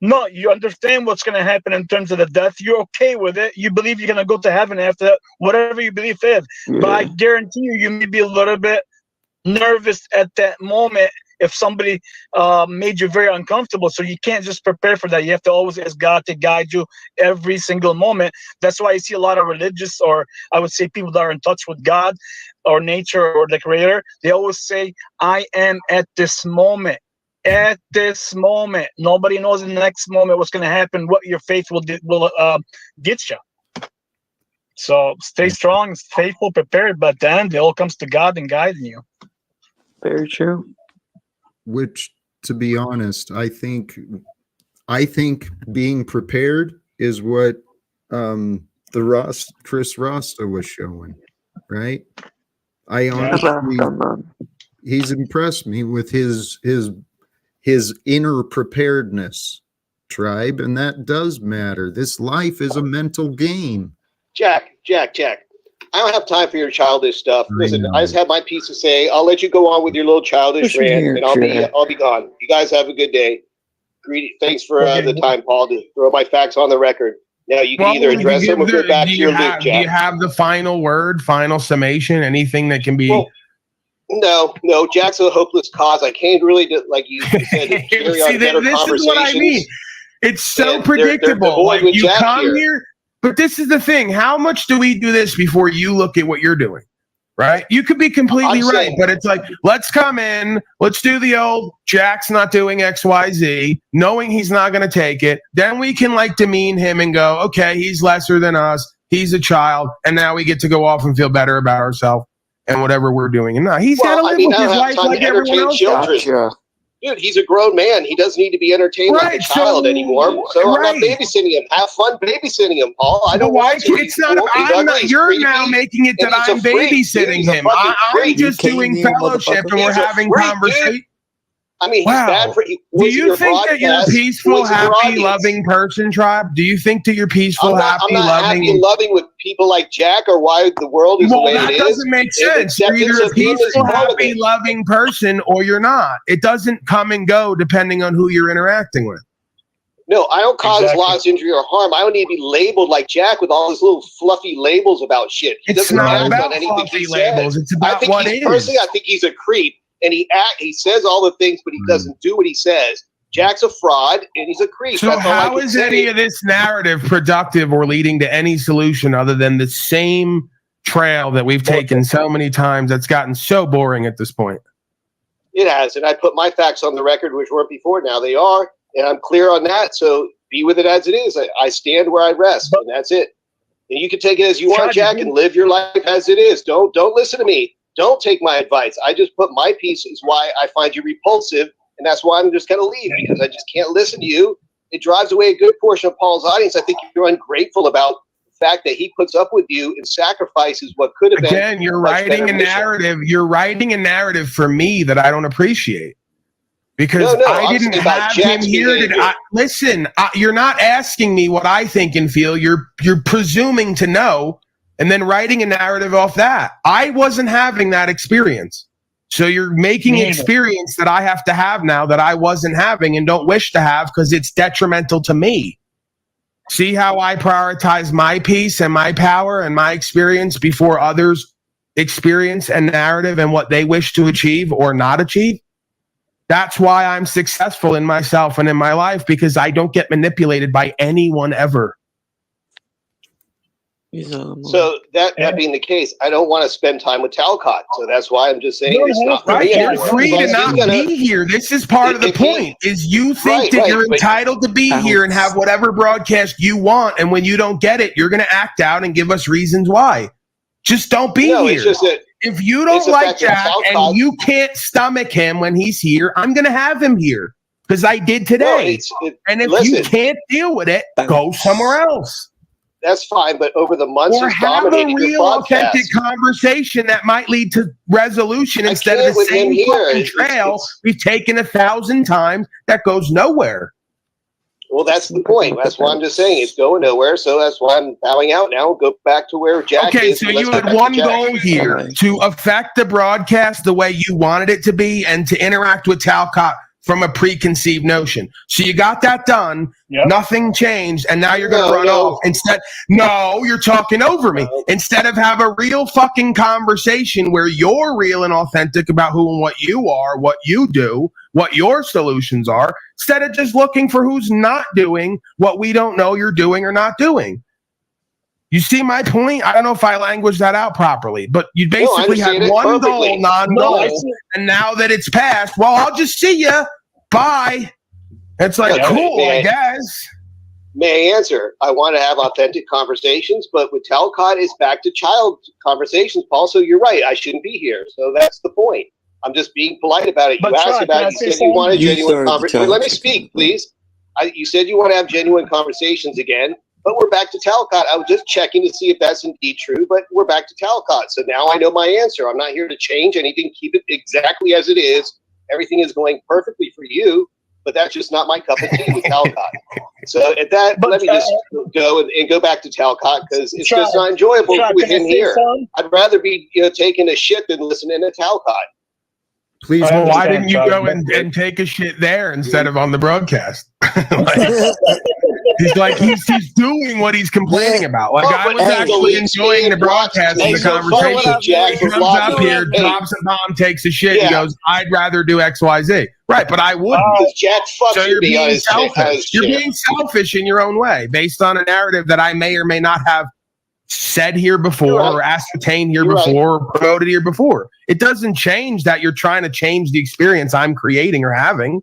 No, you understand what's going to happen in terms of the death. You're okay with it. You believe you're going to go to heaven after that, whatever you believe is. Yeah. But I guarantee you may be a little bit nervous at that moment if somebody made you very uncomfortable. So you can't just prepare for that. You have to always ask God to guide you every single moment. That's why I see a lot of religious, or I would say people that are in touch with God or nature or the creator. They always say, I am at this moment. At this moment. Nobody knows in the next moment what's going to happen, what your faith will get you. So stay strong, faithful, prepared, but then it all comes to God and guiding you. Very true. Which, to be honest, I think being prepared is what Chris Rasta was showing, right? I honestly, he's impressed me with his inner preparedness, tribe, and that does matter. This life is a mental game. Jack. I don't have time for your childish stuff. Listen, I just have my piece to say. I'll let you go on with your little childish rant, and I'll be gone. You guys have a good day. Thanks for the time, Paul, to throw my facts on the record. Now you can either address them or go back to your loop, Jack. Do you have the final word, final summation, anything that can be? Well, no, Jack's a hopeless cause. I can't really do, like you said, carry on better this conversations. Is what I mean. It's so predictable. Like you come here, but this is the thing. How much do we do this before you look at what you're doing? Right? You could be completely right, but it's like, let's come in, let's do the old Jack's not doing XYZ, knowing he's not going to take it. Then we can like demean him and go, okay, he's lesser than us. He's a child. And now we get to go off and feel better about ourselves and whatever we're doing. And no, he's got to live with his life like everyone else does. Dude, he's a grown man. He doesn't need to be entertained like a child anymore. So I'm not babysitting him. Have fun babysitting him, Paul. I don't want to. It's not. I'm not. You're now making it that I'm babysitting him. I'm just doing fellowship, and we're having conversation. I mean, he's bad for you. Do you think that you're a peaceful, happy, loving person, tribe? Do you think that you're peaceful, happy, loving? I'm loving with people like Jack, or why the world is the way it is. Well, that doesn't make sense. You're either a peaceful, happy, loving person, or you're not. It doesn't come and go depending on who you're interacting with. No, I don't cause loss, injury, or harm. I don't need to be labeled like Jack with all his little fluffy labels about shit. It's not about fluffy labels. It's about what is. Personally, I think he's a creep. And he says all the things, but he doesn't do what he says. Jack's a fraud, and he's a creep. So how is any of this narrative productive or leading to any solution other than the same trail that we've taken so many times that's gotten so boring at this point? It has, and I put my facts on the record, which weren't before. Now they are, and I'm clear on that. So be with it as it is. I stand where I rest, and that's it. And you can take it as you want, Jack, and live your life as it is. Don't listen to me. Don't take my advice. I just put my piece is why I find you repulsive, and that's why I'm just going to leave, because I just can't listen to you. It drives away a good portion of Paul's audience. I think you're ungrateful about the fact that he puts up with you and sacrifices what could have been. Again, you're writing a narrative. You're writing a narrative for me that I don't appreciate, because I didn't have him here. Listen, you're not asking me what I think and feel. You're presuming to know. And then writing a narrative off that. I wasn't having that experience. So you're making an experience that I have to have now that I wasn't having and don't wish to have because it's detrimental to me. See how I prioritize my peace and my power and my experience before others experience a narrative and what they wish to achieve or not achieve? That's why I'm successful in myself and in my life, because I don't get manipulated by anyone ever. So that being the case, I don't want to spend time with Talcott. So that's why I'm just saying it's not for me. You're free to not be here. This is part of the point, is you think that you're entitled to be here and have whatever broadcast you want. And when you don't get it, you're going to act out and give us reasons why. Just don't be here. It's just that If you don't It's like affecting Jack Talcott. and you can't stomach him when he's here, I'm going to have him here because I did today. And if you listen, can't deal with it, go somewhere else. that's fine. But over the months, Or he's have a dominated your real authentic podcast. conversation that might lead to resolution I instead of can't the with him same here. fucking trail we've taken 1,000 times that goes nowhere. Well, that's the point. That's why I'm just saying it's going nowhere. So that's why I'm bowing out now. Go back to where Jack Okay, is. so and let's you get had back to one Jack. goal here to affect the broadcast the way you wanted it to be and to interact with Talcott from a preconceived notion. So you got that done. Yep. Nothing changed, and now you're going to run off. Instead, no, you're talking over me. Instead of have a real fucking conversation where you're real and authentic about who and what you are, what you do, what your solutions are, instead of just looking for who's not doing what we don't know you're doing or not doing. You see my point? I don't know if I languaged that out properly, but you basically had one goal, non-goal, and now that it's passed, well, I'll just see ya. Bye. It's like, cool, I guess. May I answer? I want to have authentic conversations, but with Talcott, it's back to child conversations, Paul. So you're right. I shouldn't be here. So that's the point. I'm just being polite about it. You asked about it. You said you wanted genuine conversations. Let me speak, please. You said you want to have genuine conversations again. But we're back to Talcott. I was just checking to see if that's indeed true, but we're back to Talcott. So now I know my answer. I'm not here to change anything. Keep it exactly as it is. Everything is going perfectly for you, but that's just not my cup of tea with Talcott. So at that, let me just go and go back to Talcott because it's just not enjoyable with him here. I'd rather be taking a shit than listening to Talcott. Please, well, why didn't you go and take a shit there instead of on the broadcast? He's like, he's doing what he's complaining about. Like, I was actually enjoying the broadcast and the conversation. He comes up here, drops a bomb, takes a shit, and goes, I'd rather do X, Y, Z. Right, but I wouldn't. Jack fucks so you're being selfish. You're being selfish in your own way, based on a narrative that I may or may not have said here before or ascertained here before or promoted here before. It doesn't change that you're trying to change the experience I'm creating or having.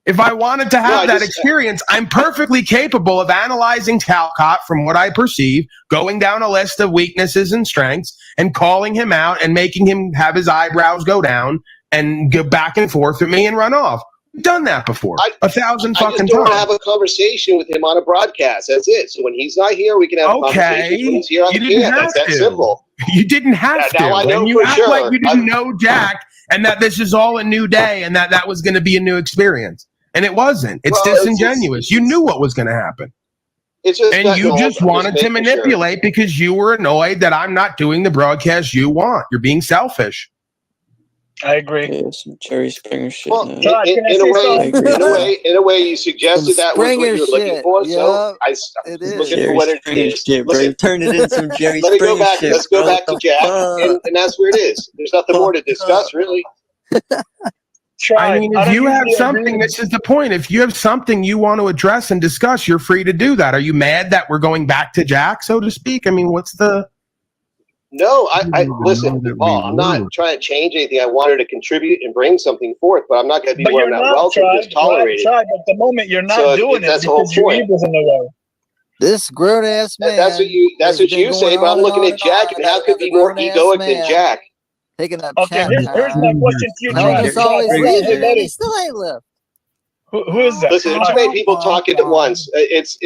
If I wanted to have that experience, I'm perfectly capable of analyzing Talcott from what I perceive, going down a list of weaknesses and strengths, and calling him out and making him have his eyebrows go down and go back and forth with me and run off. We've done that before. 1,000 fucking times. I just want to have a conversation with him on a broadcast. That's it. So when he's not here, we can have a conversation. When he's here, I can't. That's that simple. You didn't have to. Now I know and you for act sure. like you didn't know Jack and that this is all a new day and that was going to be a new experience. And it wasn't. It's disingenuous. You knew what was going to happen. It's just and you just wanted to manipulate because you were annoyed that I'm not doing the broadcast you want. You're being selfish. I agree. Yeah, some Jerry Springer shit. Well, in a way, you suggested that was what you were looking for. Yep, so I was looking for what it is. Turn it into some Jerry Let me Springer go back. shit. Let's go back to Jack, and that's where it is. There's nothing more to discuss, really. I mean, if you have something, this is the point. If you have something you want to address and discuss, you're free to do that. Are you mad that we're going back to Jack, so to speak? I mean, what's the... No, I listen, Paul, I'm not trying to change anything. I wanted to contribute and bring something forth, but I'm not going to be where I'm not welcome, just tolerated. But the moment you're not doing it, that's because your ego's in the way. This grown-ass man... That's what you say, but I'm looking at Jack, and how could be more egoic than Jack? Taking up okay, here's my question to you, John. He still ain't left. Who is that? Listen, too many people talking at once. It's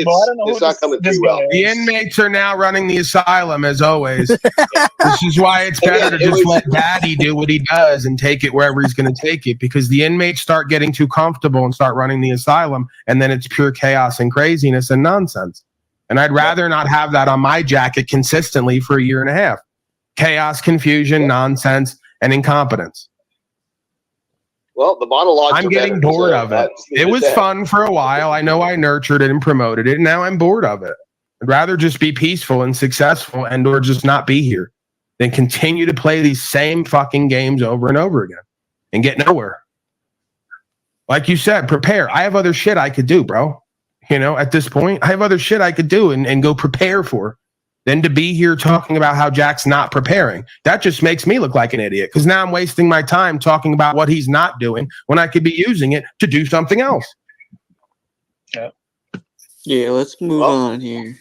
not coming through well. The inmates are now running the asylum, as always. This is why it's better to just let Daddy do what he does and take it wherever he's going to take it, because the inmates start getting too comfortable and start running the asylum, and then it's pure chaos and craziness and nonsense. And I'd rather not have that on my jacket consistently for a year and a half. Chaos, confusion, nonsense, and incompetence. Well, the monologues I'm getting bored of it. It was fun for a while. I know I nurtured it and promoted it, and now I'm bored of it. I'd rather just be peaceful and successful and or just not be here than continue to play these same fucking games over and over again and get nowhere. Like you said, prepare. I have other shit I could do, bro. You know, at this point, I have other shit I could do and go prepare for. Than to be here talking about how Jack's not preparing. That just makes me look like an idiot because now I'm wasting my time talking about what he's not doing when I could be using it to do something else. Yeah, let's move on here.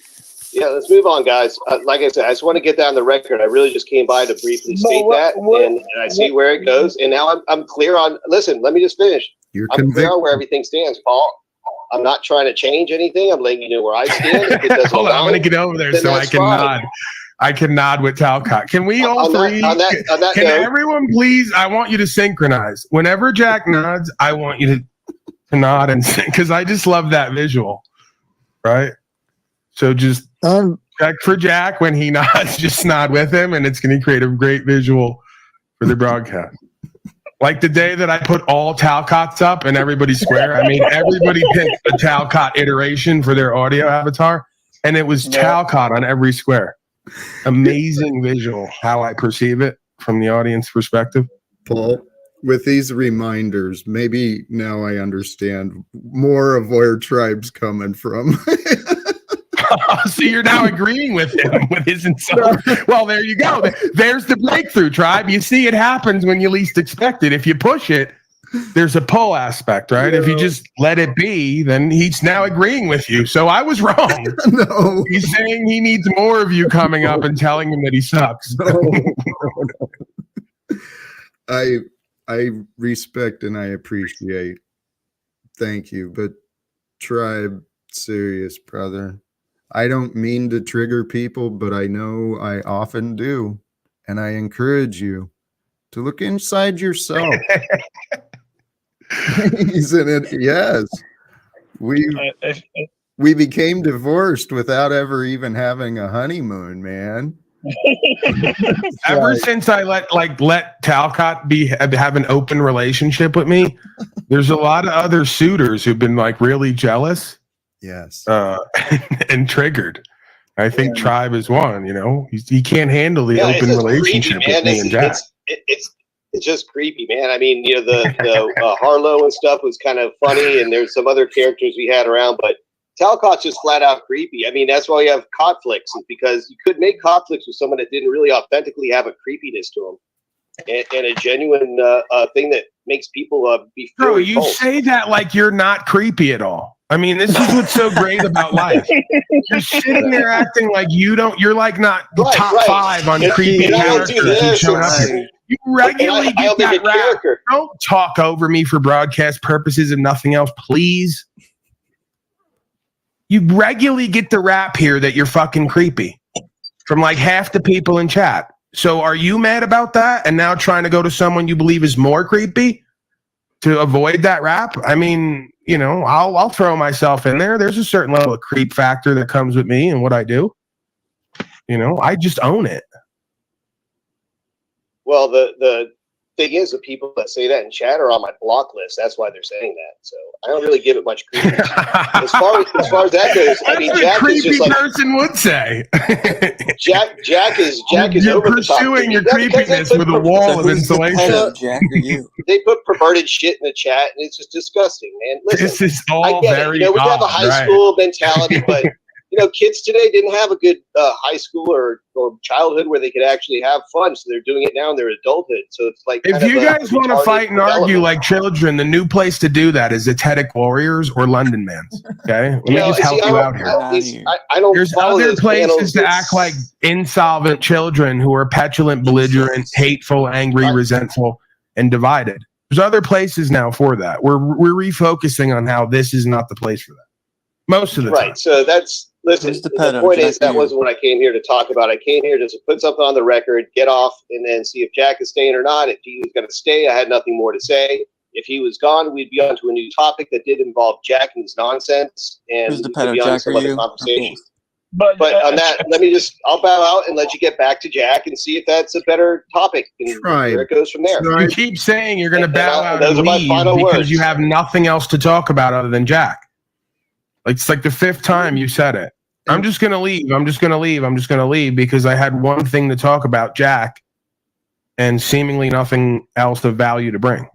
Yeah, let's move on, guys. Like I said, I just want to get that on the record. I really just came by to briefly state that, and I see where it goes. And now I'm clear on. Listen, let me just finish. I'm clear on where everything stands, Paul. I'm not trying to change anything. I'm letting you know where I stand. If it doesn't Hold on, I'm going to get over there so I can fine. nod. I can nod with Talcott. Can we all on three? On that can note, everyone please? I want you to synchronize. Whenever Jack nods, I want you to nod and sing because I just love that visual. Right. So just check for Jack when he nods. Just nod with him, and it's going to create a great visual for the broadcast. Like the day that I put all Talcotts up and everybody's square. I mean, everybody picked a Talcott iteration for their audio avatar, and it was Talcott on every square. Amazing visual, how I perceive it from the audience perspective. Paul, with these reminders, maybe now I understand more of where Tribe's coming from. So you're now agreeing with him with his insult. Well, there you go. There's the breakthrough, Tribe. You see, it happens when you least expect it. If you push it, there's a pull aspect, right? Yeah. If you just let it be, then he's now agreeing with you. So I was wrong. No. He's saying he needs more of you coming up and telling him that he sucks. No. I respect and I appreciate. Thank you. But Tribe, serious, brother. I don't mean to trigger people, but I know I often do. And I encourage you to look inside yourself. He's in it. Yes. We became divorced without ever even having a honeymoon, man. Ever since I let Talcott have an open relationship with me, there's a lot of other suitors who've been like really jealous. Yes. And triggered. I think Tribe is one, you know. He can't handle the open relationship creepy, with me and Jack. It's just creepy, man. I mean, you know, the Harlow and stuff was kind of funny, and there's some other characters we had around, but Talcott's just flat out creepy. I mean, that's why you have conflicts, is because you could make conflicts with someone that didn't really authentically have a creepiness to them, and a genuine thing that makes people be. Bro, you say that like you're not creepy at all. I mean, this is what's so great about life. You're sitting there acting like you're like not top 5 on creepy characters who showed up here. You regularly get that rap. Don't talk over me for broadcast purposes and nothing else, please. You regularly get the rap here that you're fucking creepy from like half the people in chat. So are you mad about that and now trying to go to someone you believe is more creepy to avoid that rap? I mean, you know, I'll throw myself in there. There's a certain level of creep factor that comes with me and what I do. You know, I just own it. Well, the thing is, the people that say that in chat are on my block list. That's why they're saying that. So I don't really give it much credence. as far as that goes, I mean, Jack is just like person would say. Jack is You're over pursuing your creepiness with a wall of insulation. Jack or you? They put perverted shit in the chat, and it's just disgusting, man. Listen, this is all I get very it. You know, we have a high school mentality, but you know, kids today didn't have a good high school or childhood where they could actually have fun. So they're doing it now in their adulthood. So it's like, if you guys want to fight and argue like children, the new place to do that is Athletic Warriors or London Mans. Okay, let me just help you out here. I don't. There's other places to act like insolvent children who are petulant, belligerent, hateful, angry, resentful, and divided. There's other places now for that. We're refocusing on how this is not the place for that. Most of the time. Right. So that's, listen, the point is that wasn't what I came here to talk about. I came here to put something on the record, get off, and then see if Jack is staying or not. If he was going to stay, I had nothing more to say. If he was gone, we'd be on to a new topic that did involve Jack and his nonsense, and we'd be on some other conversation. But on that, I'll bow out and let you get back to Jack and see if that's a better topic. And where it goes from there. You keep saying you're going to bow out and leave because you have nothing else to talk about other than Jack. It's like the 5th time you said it. I'm just going to leave. I'm just going to leave. I'm just going to leave because I had one thing to talk about, Jack, and seemingly nothing else of value to bring.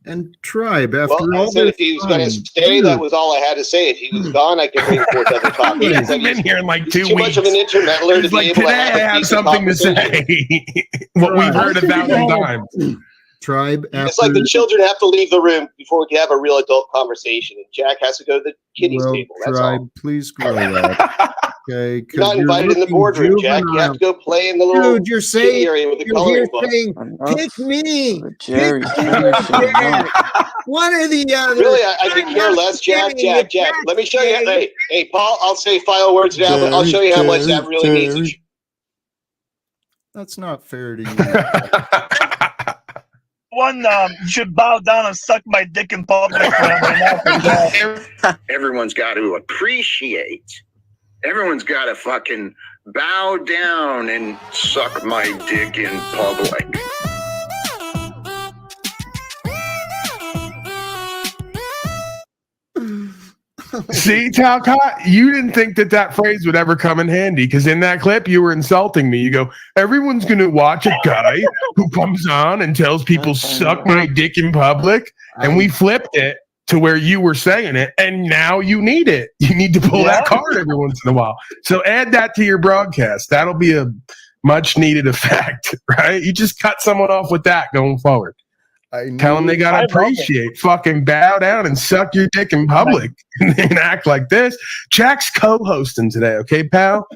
And Tribe, after all I said if he was going to stay, that was all I had to say. If he was gone, I could bring forth other topics. He hasn't been here in like 2 weeks. Too much of an intermeddler to be able to have I have something to say. What we've heard 1,000 times. Tribe. It's like the children have to leave the room before we can have a real adult conversation, and Jack has to go to the kiddies table. That's Tribe, all. please grow up. Okay, You're not invited in the boardroom, Jack. You have to go play in the little Dude, you're kitty saying area with the you're coloring here book. saying, Enough pick me, of Jerry. pick me, Turn your shit Jack. off. One or the other. Really, I could care I'm less, Jack. saying Jack. if Let me show you. saying- Hey, Paul. I'll say final words now, but I'll show you how much that really means. To you. That's not fair to you. One, you should bow down and suck my dick in public. Everyone's got to appreciate. Everyone's got to fucking bow down and suck my dick in public. See, Talcott, you didn't think that phrase would ever come in handy because in that clip you were insulting me. You go, everyone's going to watch a guy who comes on and tells people suck my dick in public. And we flipped it to where you were saying it. And now you need it. You need to pull that card every once in a while. So add that to your broadcast. That'll be a much needed effect, right? You just cut someone off with that going forward. Tell them they got to appreciate, fucking bow down and suck your dick in public and act like this. Jack's co-hosting today, okay, pal?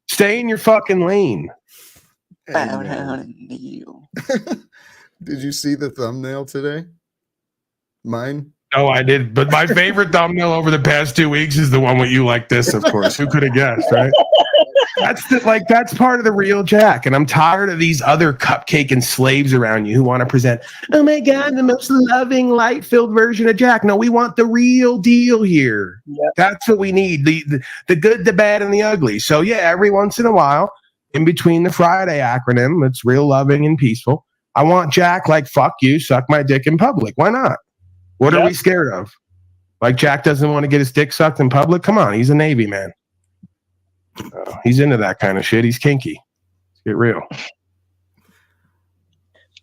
Stay in your fucking lane. Bow down and kneel. Did you see the thumbnail today? Mine? No, I did. But my favorite thumbnail over the past 2 weeks is the one with you like this, of course. Who could have guessed, right? That's part of the real Jack. And I'm tired of these other cupcake and slaves around you who want to present, oh my God, the most loving, light-filled version of Jack. No, we want the real deal here. Yep. That's what we need. The good, the bad, and the ugly. So yeah, every once in a while, in between the Friday acronym, it's real loving and peaceful. I want Jack like, fuck you, suck my dick in public. Why not? What are we scared of? Like Jack doesn't want to get his dick sucked in public? Come on, he's a Navy man. He's into that kind of shit. He's kinky. Let's get real.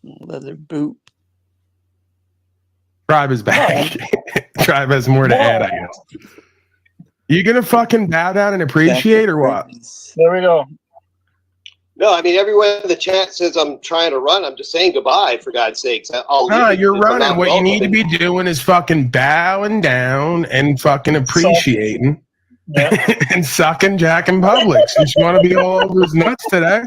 Leather boot. Tribe is back. Tribe has more to add, I guess. You gonna fucking bow down and appreciate or what? There we go. No, I mean, everyone in the chat says I'm trying to run. I'm just saying goodbye, for God's sakes. No, you're running. What you need to be doing is fucking bowing down and fucking appreciating. And sucking Jack in public. Since you want to be all over his nuts today.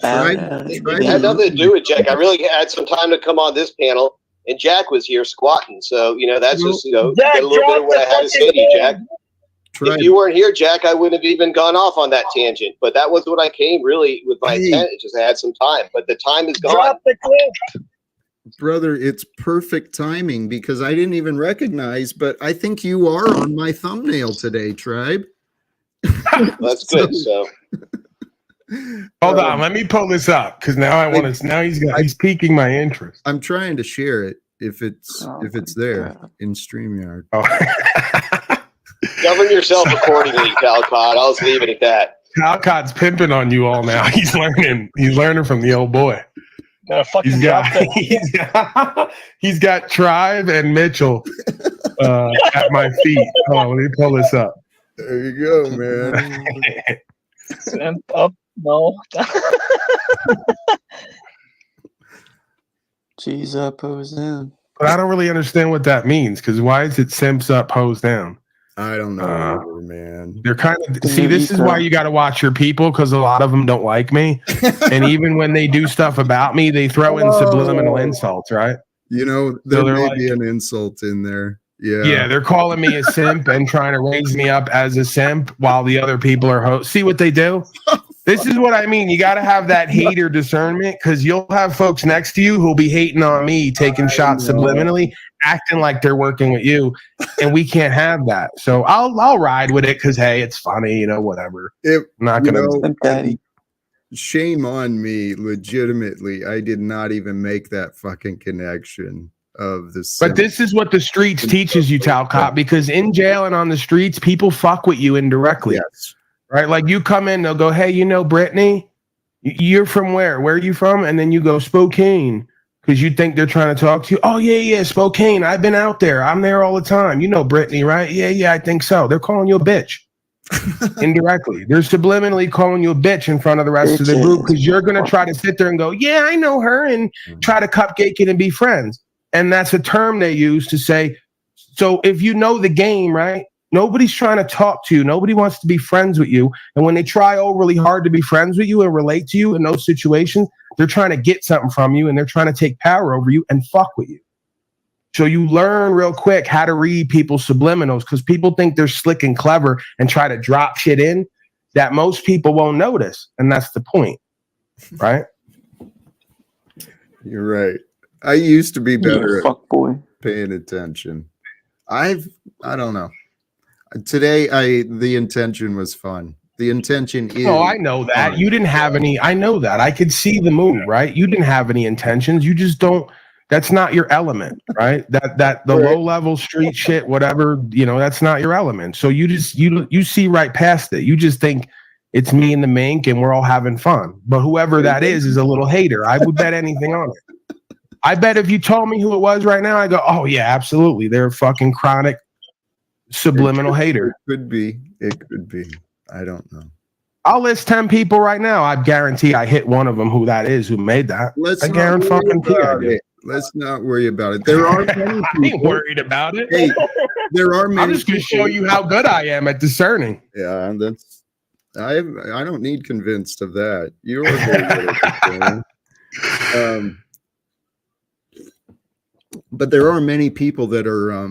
It had nothing to do with Jack. I really had some time to come on this panel, and Jack was here squatting. So, that's just, get a little bit of what I had to say to you, Jack. If you weren't here, Jack, I wouldn't have even gone off on that tangent. But that was what I came really with my intent. It just I had some time. But the time is gone. Drop the clip. Brother, it's perfect timing because I didn't even recognize, but I think you are on my thumbnail today, Tribe. That's good. So hold on, let me pull this up because now I want to. Now he's piquing my interest. I'm trying to share it if it's there in StreamYard. Oh. Govern yourself accordingly, Talcott. I'll just leave it at that. Talcott's pimping on you all now. He's learning from the old boy. He's got Tribe and Mitchell at my feet. Oh, let me pull this up. There you go, man. Simp up, no. G's up, pose down. But I don't really understand what that means because why is it simps up, pose down? I don't know, man. They're kind of see. This is why you got to watch your people because a lot of them don't like me, and even when they do stuff about me, they throw in subliminal insults, right? There may be an insult in there. Yeah, they're calling me a simp and trying to raise me up as a simp while the other people are see what they do. This is what I mean. You got to have that hater discernment because you'll have folks next to you who'll be hating on me, taking shots subliminally, acting like they're working with you, and we can't have that. So I'll ride with it because hey, it's funny, whatever. I'm not gonna. Shame on me, legitimately. I did not even make that fucking connection of this. But this is what the streets teaches you, Talcott, because in jail and on the streets, people fuck with you indirectly. Yes. Right? Like you come in, they'll go, hey, Brittany, you're from where? Where are you from? And then you go, Spokane, because you think they're trying to talk to you. Oh, yeah, Spokane. I've been out there. I'm there all the time. Brittany, right? Yeah, I think so. They're calling you a bitch. Indirectly. They're subliminally calling you a bitch in front of the rest of the group because you're going to try to sit there and go, yeah, I know her, and try to cupcake it and be friends. And that's a term they use to say, so if you know the game, right? Nobody's trying to talk to you. Nobody wants to be friends with you. And when they try overly hard to be friends with you and relate to you in those situations, they're trying to get something from you and they're trying to take power over you and fuck with you. So you learn real quick how to read people's subliminals, because people think they're slick and clever and try to drop shit in that most people won't notice. And that's the point, right? You're right. I used to be better at Fuck boy. paying attention. I don't know. Today, the intention was fun. The intention is. No, I know that. fun. You didn't have any. I know that. I could see the move, right? You didn't have any intentions. You just don't. That's not your element, right? That the low level street shit, whatever, that's not your element. So you just you see right past it. You just think it's me and the mink and we're all having fun. But whoever that is a little hater. I would bet anything on it. I bet if you told me who it was right now, I go, oh yeah, absolutely. They're a fucking chronic subliminal hater. It could be. I don't know. I'll list 10 people right now. I guarantee I hit one of them who that is, who made that. Let's I not guarantee worry fucking about it. it. Let's not worry about it. There are many I ain't people. worried about it. Hey, there are many. I'm just going to show you how good I am at discerning. Yeah, that's. I don't need convinced of that. You're very good at discerning. But there are many people that are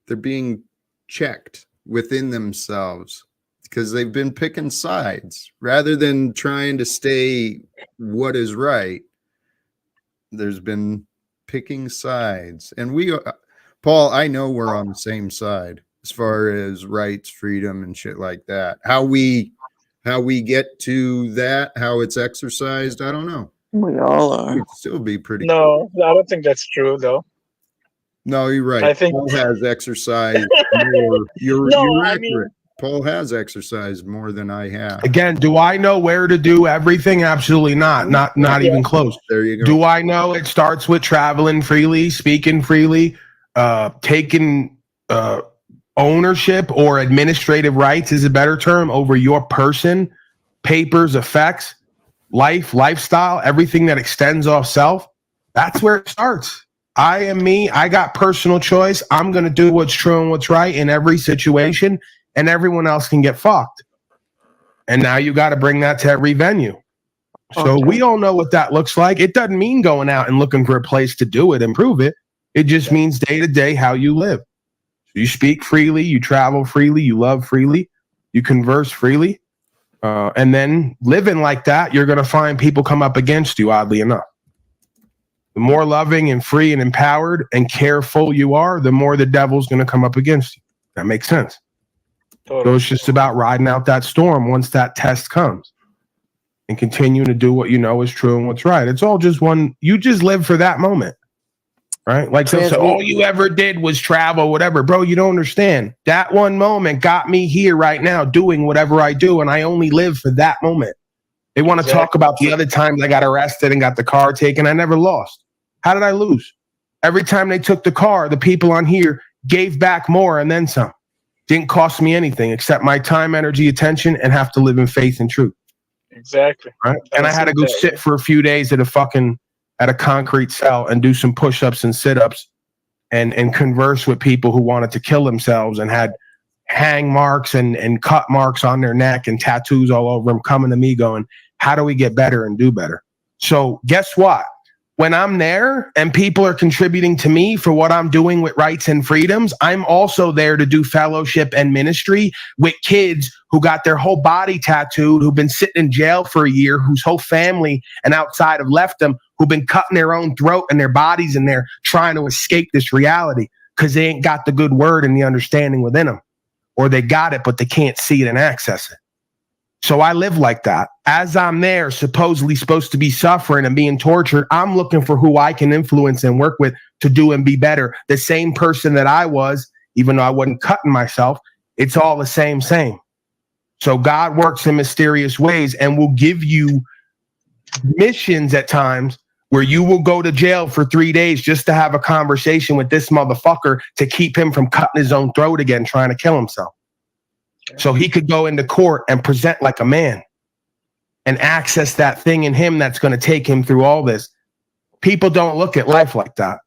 they're being checked within themselves because they've been picking sides rather than trying to stay what is right. There's been picking sides, and Paul, I know we're on the same side as far as rights, freedom, and shit like that. How we get to that, how it's exercised, I don't know. We all are. It'd still be pretty. No, I don't think that's true, though. No, you're right. I think Paul has exercised more. You're accurate. Paul has exercised more than I have. Again, do I know where to do everything? Absolutely not. Not even close. There you go. Do I know it starts with traveling freely, speaking freely, taking ownership or administrative rights is a better term over your person, papers, effects, lifestyle, everything that extends off self? That's where it starts. I am me. I got personal choice. I'm going to do what's true and what's right in every situation, and everyone else can get fucked. And now you got to bring that to every venue. So we all know what that looks like. It doesn't mean going out and looking for a place to do it and prove it. It just means day to day how you live. So you speak freely, you travel freely, you love freely, you converse freely. And then living like that, you're going to find people come up against you, oddly enough. The more loving and free and empowered and careful you are, the more the devil's going to come up against you. That makes sense. So it's just about riding out that storm once that test comes and continuing to do what you know is true and what's right. It's all just one. You just live for that moment, right? Like so all you ever did was travel, whatever. Bro, you don't understand. That one moment got me here right now doing whatever I do, and I only live for that moment. They want to talk about the other times I got arrested and got the car taken. I never lost. How did I lose? Every time they took the car, the people on here gave back more and then some. Didn't cost me anything except my time, energy, attention, and have to live in faith and truth. Exactly. Right? And I had to go sit for a few days at a concrete cell and do some push-ups and sit-ups and converse with people who wanted to kill themselves and had hang marks and cut marks on their neck and tattoos all over them, coming to me going, how do we get better and do better? So guess what? When I'm there and people are contributing to me for what I'm doing with rights and freedoms, I'm also there to do fellowship and ministry with kids who got their whole body tattooed, who've been sitting in jail for a year, whose whole family and outside have left them, who've been cutting their own throat and their bodies in there trying to escape this reality because they ain't got the good word and the understanding within them. Or they got it, but they can't see it and access it. So I live like that. As I'm there, supposedly supposed to be suffering and being tortured, I'm looking for who I can influence and work with to do and be better. The same person that I was, even though I wasn't cutting myself, it's all the same. So God works in mysterious ways and will give you missions at times where you will go to jail for 3 days just to have a conversation with this motherfucker to keep him from cutting his own throat again, trying to kill himself. So he could go into court and present like a man and access that thing in him that's going to take him through all this. People don't look at life like that.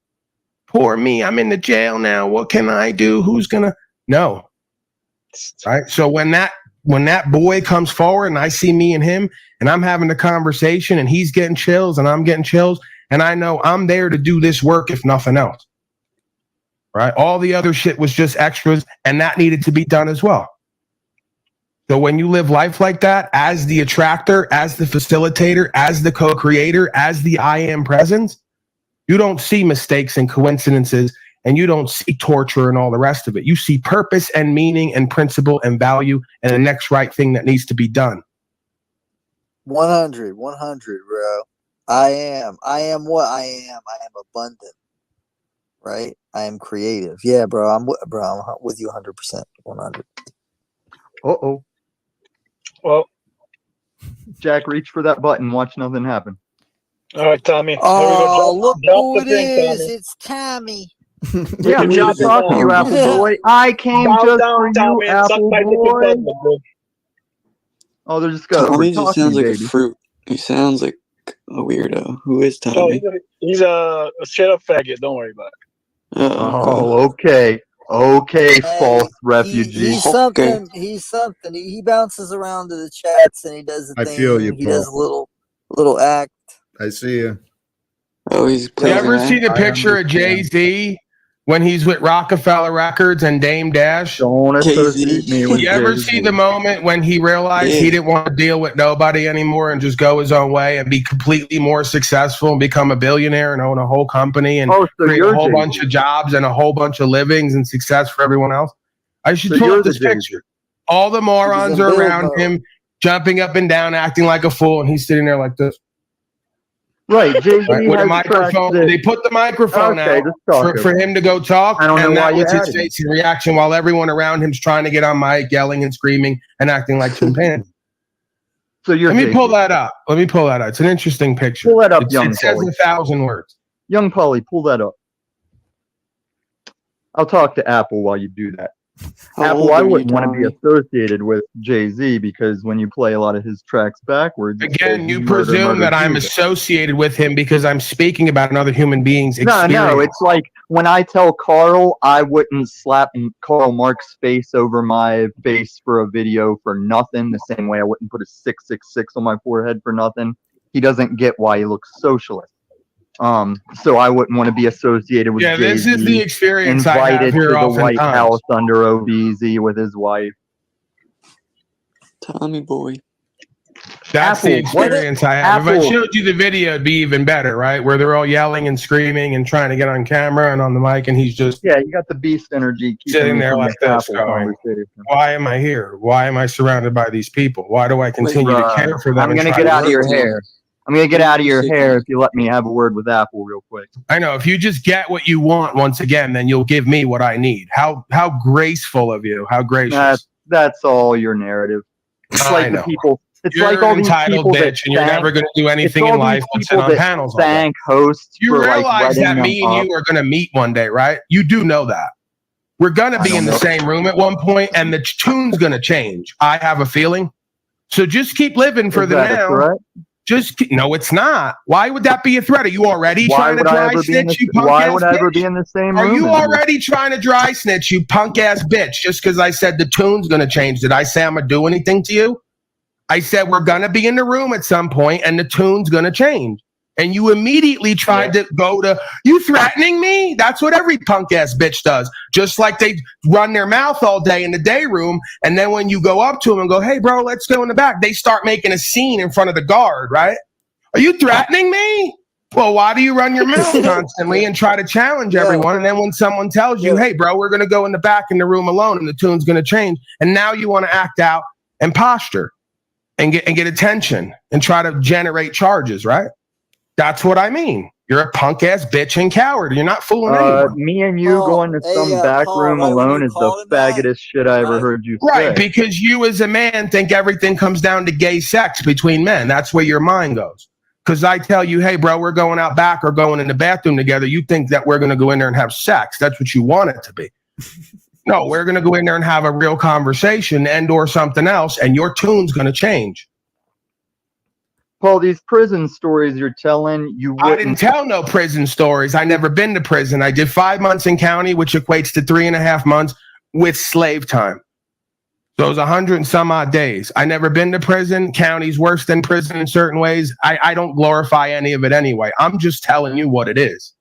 poor me, I'm in the jail now. What can I do? Who's gonna? No. Right. So when that boy comes forward and I see me and him and I'm having a conversation and he's getting chills and I'm getting chills and I know I'm there to do this work if nothing else. Right. All the other shit was just extras and that needed to be done as well. So when you live life like that, as the attractor, as the facilitator, as the co-creator, as the I am presence, you don't see mistakes and coincidences, and you don't see torture and all the rest of it. You see purpose and meaning and principle and value and the next right thing that needs to be done. 100, bro. I am what I am. I am abundant, right? I am creative. Yeah, bro. I'm with you 100%. 100. Uh-oh. Well, Jack, reach for that button. Watch nothing happen. all right, Tommy. Oh, look who the it thing, is. Tommy. It's Tommy. Yeah, can we drop should it talk to down. you, Apple Boy. I came Bow just down, for you, Tommy, and suck Apple my dick in Boy. public, dude. Oh, they're just going Tommy to just talk to sounds you, like baby. a fruit. He sounds like a weirdo. Who is No, Tommy? he's a straight up faggot. Don't worry about it. Oh, okay. Okay, false refugee. He's something. He's something. He bounces around to the chats and he does the I thing. feel you, He does a Paul. little act. I see you. Oh, he's You playing ever see the I picture of understand. Jay-Z when he's with Rockefeller Records and Dame Dash? Don't associate Jay-Z. me with You ever Jay-Z. see the moment when he realized he didn't want to deal with nobody anymore and just go his own way and be completely more successful and become a billionaire and own a whole company and create a whole bunch of jobs and a whole bunch of livings and success for everyone else? I should pull up this picture. All the morons are around him, jumping up and down, acting like a fool, and he's sitting there like this. Right, Jay-Z with a has microphone. tracks They put the microphone out for him to go talk, I don't know and why that you was his added him. face and reaction while everyone around him's trying to get on mic, yelling and screaming and acting like chimpanzees. So you're Let me Jay-Z. pull that up. It's an interesting picture. Pull that up, It young says Paulie. 1,000 words. Young Paulie, pull that up. I'll talk to Apple while you do that. Apple, I wouldn't want to be associated with Jay-Z because when you play a lot of his tracks backwards, again, you presume that I'm associated with him because I'm speaking about another human being's experience. No, it's like when I tell Carl I wouldn't slap Karl Marx's face over my face for a video for nothing, the same way I wouldn't put a 666 on my forehead for nothing. He doesn't get why he looks socialist. So I wouldn't want to be associated with Jay-Z. This is the experience I have here to the oftentimes. White House under OBZ with his wife. Tommy boy. That's the experience I have. If I showed you the video, it'd be even better, right? Where they're all yelling and screaming and trying to get on camera and on the mic, and he's just you got the beast energy sitting there like this, going, "Why am I here? Why am I surrounded by these people? Why do I continue to care for them?" I'm gonna get out of your hair. I'm going to get out of your hair if you let me have a word with Apple real quick. I know. If you just get what you want once again, then you'll give me what I need. How graceful of you. How gracious. That's all your narrative. It's like the people. It's you're like all these entitled people bitch, and you're never going to do anything in life but sit on panels all day. Hosts you realize like that me and you are going to meet one day, right? You do know that. We're going to be in the same room at one point, and the tune's going to change. I have a feeling. So just keep living for the now. No, it's not. Why would that be a threat? Are you already trying to dry snitch, you punk ass bitch? Why would I ever be in the same room? Are you already trying to dry snitch, you punk ass bitch, just because I said the tune's going to change? Did I say I'm going to do anything to you? I said we're going to be in the room at some point and the tune's going to change. And you immediately tried to go to, you threatening me? That's what every punk ass bitch does. Just like they run their mouth all day in the day room. And then when you go up to them and go, hey, bro, let's go in the back, they start making a scene in front of the guard, right? Are you threatening me? Well, why do you run your mouth constantly and try to challenge everyone? And then when someone tells you, hey, bro, we're going to go in the back in the room alone and the tune's going to change. And now you want to act out and posture and get attention and try to generate charges, right? That's what I mean. You're a punk ass bitch and coward. You're not fooling anyone. Me and you going to some back room alone is the faggotest shit I ever heard you say. Right, because you as a man think everything comes down to gay sex between men. That's where your mind goes. Because I tell you, hey, bro, we're going out back or going in the bathroom together. You think that we're going to go in there and have sex. That's what you want it to be. No, we're going to go in there and have a real conversation and or something else, and your tune's going to change. Paul, these prison stories you're telling, you I wouldn't. didn't tell no prison stories. I never been to prison. I did 5 months in county, which equates to 3.5 months with slave time. So it was 100 and some odd days. I never been to prison. County's worse than prison in certain ways. I don't glorify any of it anyway. I'm just telling you what it is.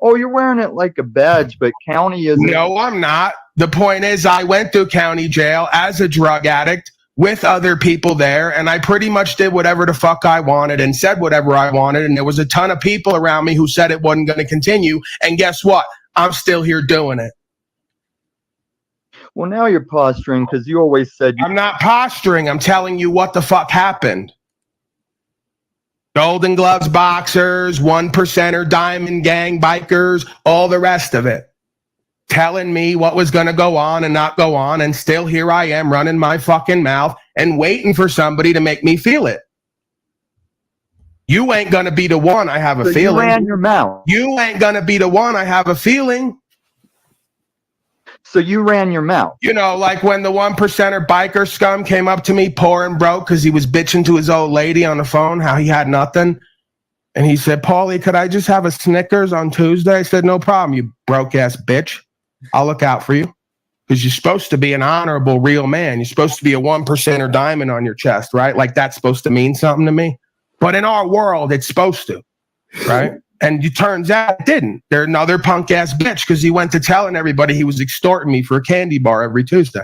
Oh, you're wearing it like a badge, but county isn't. No, I'm not. The point is, I went to county jail as a drug addict with other people there, and I pretty much did whatever the fuck I wanted and said whatever I wanted, and there was a ton of people around me who said it wasn't going to continue, and guess what? I'm still here doing it. Well, now you're posturing because you always said I'm not posturing. I'm telling you what the fuck happened. Golden Gloves boxers, 1%er, Diamond Gang bikers, all the rest of it. Telling me what was going to go on and not go on, and still here I am running my fucking mouth and waiting for somebody to make me feel it. You ain't going to be the one, I have a feeling. You ran your mouth. You ain't going to be the one, I have a feeling. So you ran your mouth. You know, like when the 1%er biker scum came up to me poor and broke because he was bitching to his old lady on the phone how he had nothing. And he said, Paulie, could I just have a Snickers on Tuesday? I said, no problem, you broke-ass bitch. I'll look out for you. Because you're supposed to be an honorable, real man. You're supposed to be a 1%er diamond on your chest, right? Like that's supposed to mean something to me. But in our world, it's supposed to, right? And it turns out it didn't. They're another punk-ass bitch because he went to telling everybody he was extorting me for a candy bar every Tuesday.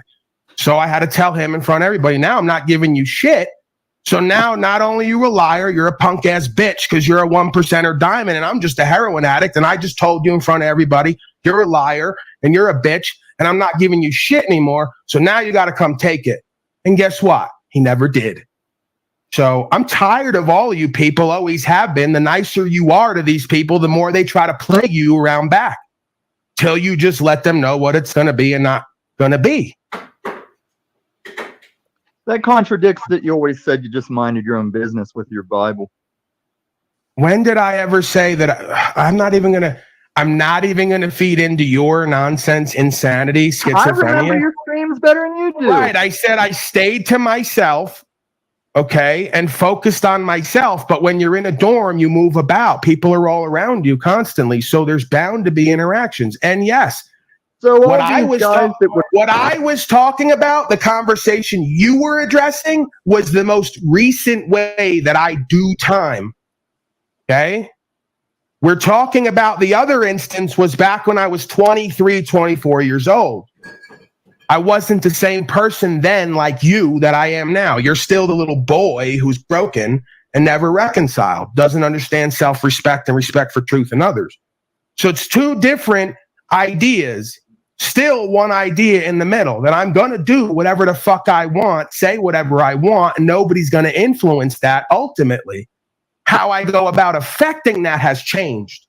So I had to tell him in front of everybody, now I'm not giving you shit. So now not only are you a liar, you're a punk-ass bitch because you're a 1%er diamond and I'm just a heroin addict and I just told you in front of everybody, you're a liar and you're a bitch and I'm not giving you shit anymore. So now you got to come take it. And guess what? He never did. So I'm tired of all of you people, always have been. The nicer you are to these people, the more they try to play you around back till you just let them know what it's going to be and not going to be. That contradicts that you always said you just minded your own business with your Bible. When did I ever say that I'm not even going to feed into your nonsense, insanity, schizophrenia? I remember your streams better than you do. Right. I said I stayed to myself. Okay, and focused on myself. But when you're in a dorm, you move about. People are all around you constantly. So there's bound to be interactions. And yes, so what I was talking about, the conversation you were addressing, was the most recent way that I do time. Okay? We're talking about the other instance was back when I was 23, 24 years old. I wasn't the same person then like you that I am now. You're still the little boy who's broken and never reconciled, doesn't understand self-respect and respect for truth in others. So it's two different ideas, still one idea in the middle, that I'm going to do whatever the fuck I want, say whatever I want, and nobody's going to influence that ultimately. How I go about affecting that has changed.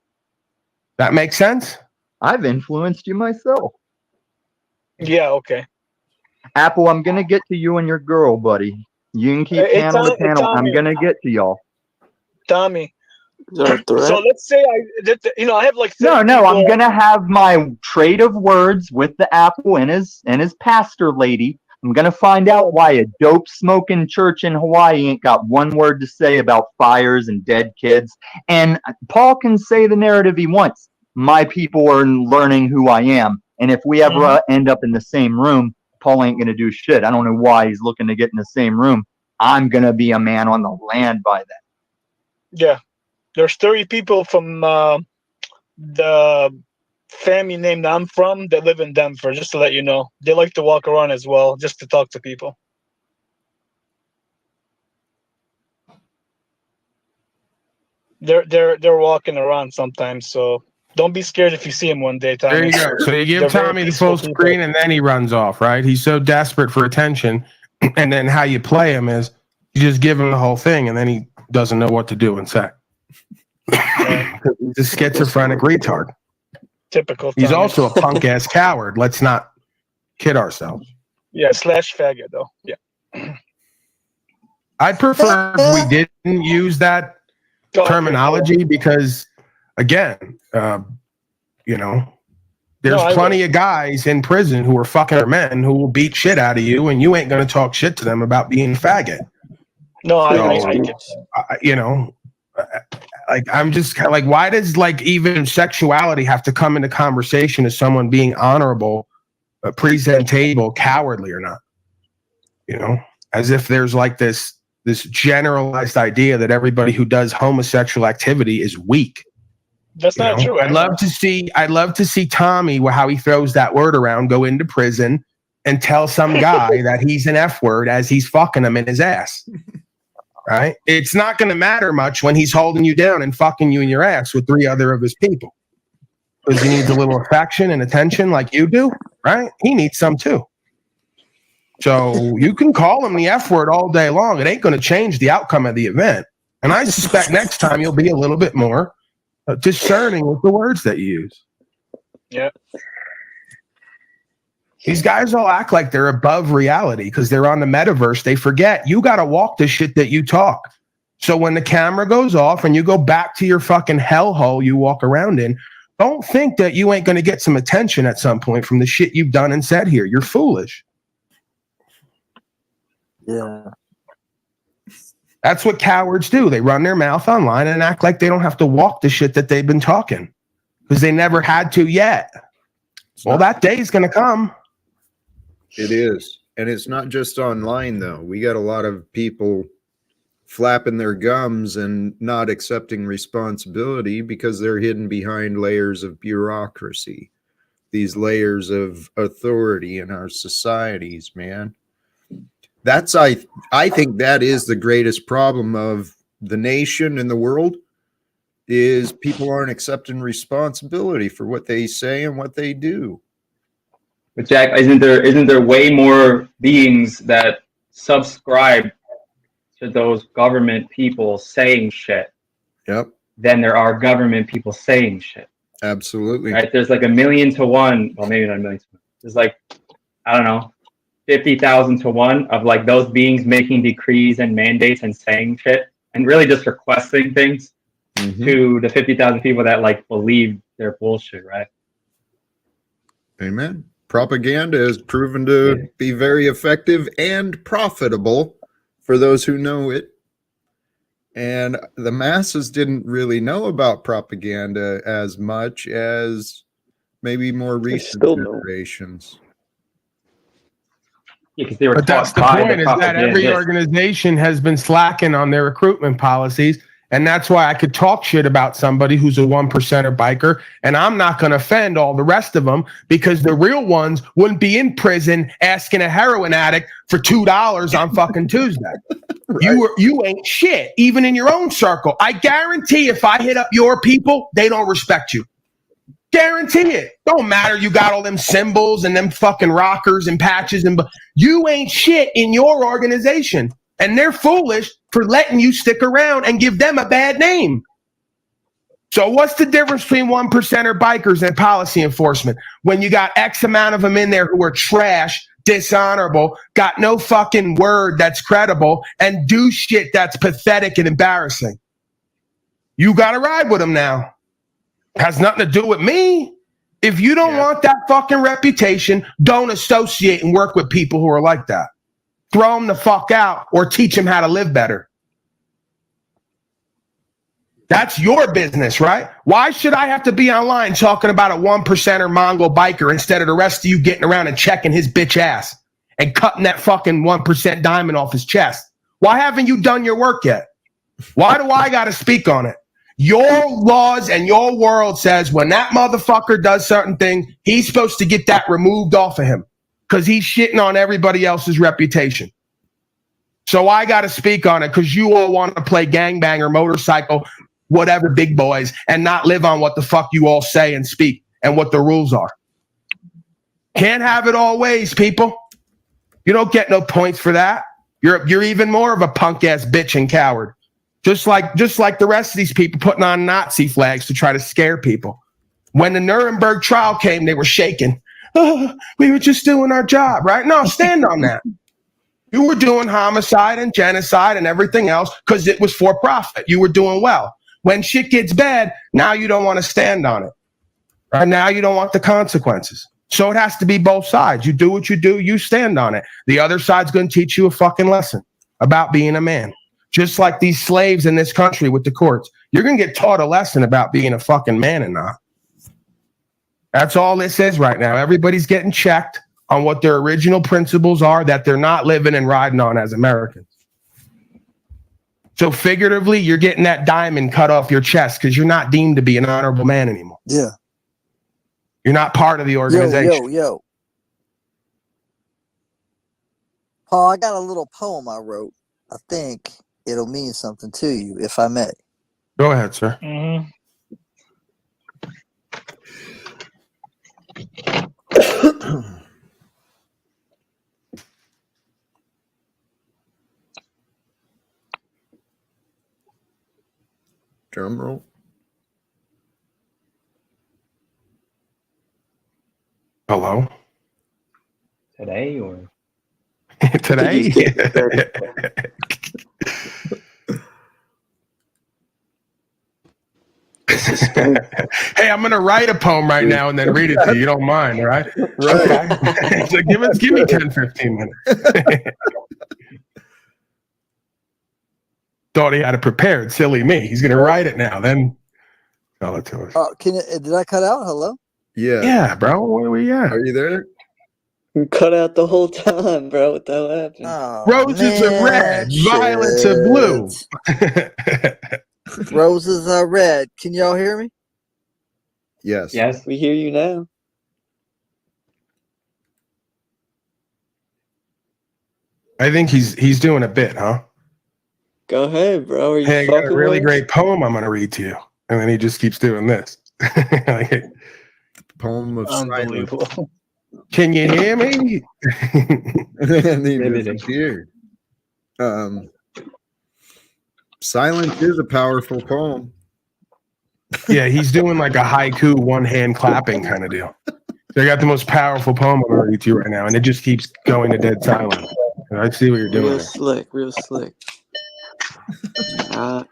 That makes sense? I've influenced you myself. Yeah, okay. Apple, I'm going to get to you and your girl, buddy. You can keep panel to panel. I'm going to get to y'all. Tommy. Is there a threat? So let's say I have like No, I'm going to have my trade of words with the Apple and his pastor lady. I'm going to find out why a dope smoking church in Hawaii ain't got one word to say about fires and dead kids. And Paul can say the narrative he wants. My people are learning who I am. And if we ever end up in the same room, Paul ain't going to do shit. I don't know why he's looking to get in the same room. I'm going to be a man on the land by then. Yeah. There's 30 people from the family name that I'm from that live in Denver, just to let you know. They like to walk around as well, just to talk to people. They're walking around sometimes, so don't be scared if you see him one day, Tommy. There you go. So you give Tommy the full screen and then he runs off, right? He's so desperate for attention. And then how you play him is you just give him the whole thing and then he doesn't know what to do and say. He's a schizophrenic retard. Typical Tommy. He's also a punk-ass coward. Let's not kid ourselves. Yeah, / faggot, though. Yeah. I'd prefer if we didn't use that terminology because, again, there's plenty of guys in prison who are fucking men who will beat shit out of you and you ain't going to talk shit to them about being a faggot. No, So, I get you know, like I'm just kind of like, why does like even sexuality have to come into conversation as someone being honorable, presentable, cowardly or not? You know, as if there's like this generalized idea that everybody who does homosexual activity is weak. That's not true. I'd love to see Tommy, how he throws that word around, go into prison and tell some guy that he's an F word as he's fucking him in his ass. Right? It's not going to matter much when he's holding you down and fucking you in your ass with 3 other of his people. Because he needs a little affection and attention like you do, right? He needs some too. So you can call him the F word all day long. It ain't going to change the outcome of the event. And I suspect next time you'll be a little bit more discerning with the words that you use. Yeah. These guys all act like they're above reality because they're on the metaverse. They forget you got to walk the shit that you talk. So when the camera goes off and you go back to your fucking hellhole you walk around in, don't think that you ain't going to get some attention at some point from the shit you've done and said here. You're foolish. Yeah. That's what cowards do. They run their mouth online and act like they don't have to walk the shit that they've been talking because they never had to yet. Well, that day is going to come. It is. And it's not just online, though. We got a lot of people flapping their gums and not accepting responsibility because they're hidden behind layers of bureaucracy, these layers of authority in our societies, man. That's I think that is the greatest problem of the nation and the world is people aren't accepting responsibility for what they say and what they do. But Jack, isn't there way more beings that subscribe to those government people saying shit? Yep. Than there are government people saying shit. Absolutely. Right? There's like 1,000,000 to 1. Well, maybe not 1,000,000 to 1. There's like, I don't know, 50,000 to 1 of like those beings making decrees and mandates and saying shit and really just requesting things to the 50,000 people that like believe their bullshit, right? Amen. Propaganda has proven to be very effective and profitable for those who know it. And the masses didn't really know about propaganda as much as maybe more recent generations. Yeah, but that's the point, is that every organization has been slacking on their recruitment policies. And that's why I could talk shit about somebody who's a 1%er biker. And I'm not going to offend all the rest of them because the real ones wouldn't be in prison asking a heroin addict for $2 on fucking Tuesday. Right. You ain't shit, even in your own circle. I guarantee if I hit up your people, they don't respect you. Guarantee it. Don't matter. You got all them symbols and them fucking rockers and patches, and you ain't shit in your organization. And they're foolish for letting you stick around and give them a bad name. So what's the difference between 1%er bikers and policy enforcement when you got X amount of them in there who are trash, dishonorable, got no fucking word that's credible, and do shit that's pathetic and embarrassing? You got to ride with them now. Has nothing to do with me. If you don't want that fucking reputation, don't associate and work with people who are like that. Throw them the fuck out or teach them how to live better. That's your business, right? Why should I have to be online talking about a 1%er Mongol biker instead of the rest of you getting around and checking his bitch ass and cutting that fucking 1% diamond off his chest? Why haven't you done your work yet? Why do I got to speak on it? Your laws and your world says when that motherfucker does certain things, he's supposed to get that removed off of him because he's shitting on everybody else's reputation. So I got to speak on it because you all want to play gangbanger, motorcycle, whatever, big boys, and not live on what the fuck you all say and speak and what the rules are. Can't have it all ways, people. You don't get no points for that. You're even more of a punk ass bitch and coward. Just like the rest of these people putting on Nazi flags to try to scare people. When the Nuremberg trial came, they were shaking. Oh, we were just doing our job, right? No, stand on that. You were doing homicide and genocide and everything else because it was for profit. You were doing well. When shit gets bad, now you don't want to stand on it. Right? Now you don't want the consequences. So it has to be both sides. You do what you do, you stand on it. The other side's going to teach you a fucking lesson about being a man. just like these slaves in this country with the courts. You're going to get taught a lesson about being a fucking man and not. That's all this is right now. Everybody's getting checked on what their original principles are that they're not living and riding on as Americans. So figuratively, you're getting that diamond cut off your chest because you're not deemed to be an honorable man anymore. Yeah. You're not part of the organization. Yo. Paul, I got a little poem I wrote. I think it'll mean something to you, if I may. Go ahead, sir. Mhm. Drum roll. Hello? Today or Today? Hey, I'm going to write a poem right now and then read it to you. You don't mind, right? Right. Okay. So give me 10, 15 minutes. Thought he had it prepared. Silly me. He's going to write it now. Then tell it to us. Did I cut out? Hello? Yeah. Yeah, bro. Where are we at? Are you there? You cut out the whole time, bro. What the hell happened? Oh, Roses are red, violets are blue. Roses are red. Can y'all hear me? Yes. Yes, we hear you now. I think he's doing a bit, huh? Go ahead, bro. Are you Hey, I got a fucking really with us? great poem I'm going to read to you. And then he just keeps doing this. Like, Poem of silence. Unbelievable. can you hear me? And he Maybe they- disappeared. Silence is a powerful poem. Yeah, he's doing like a haiku, one hand clapping kind of deal. So I got the most powerful poem I'm going to read to you right now, and it just keeps going to dead silence. I see what you're doing. Real there. slick, real slick. All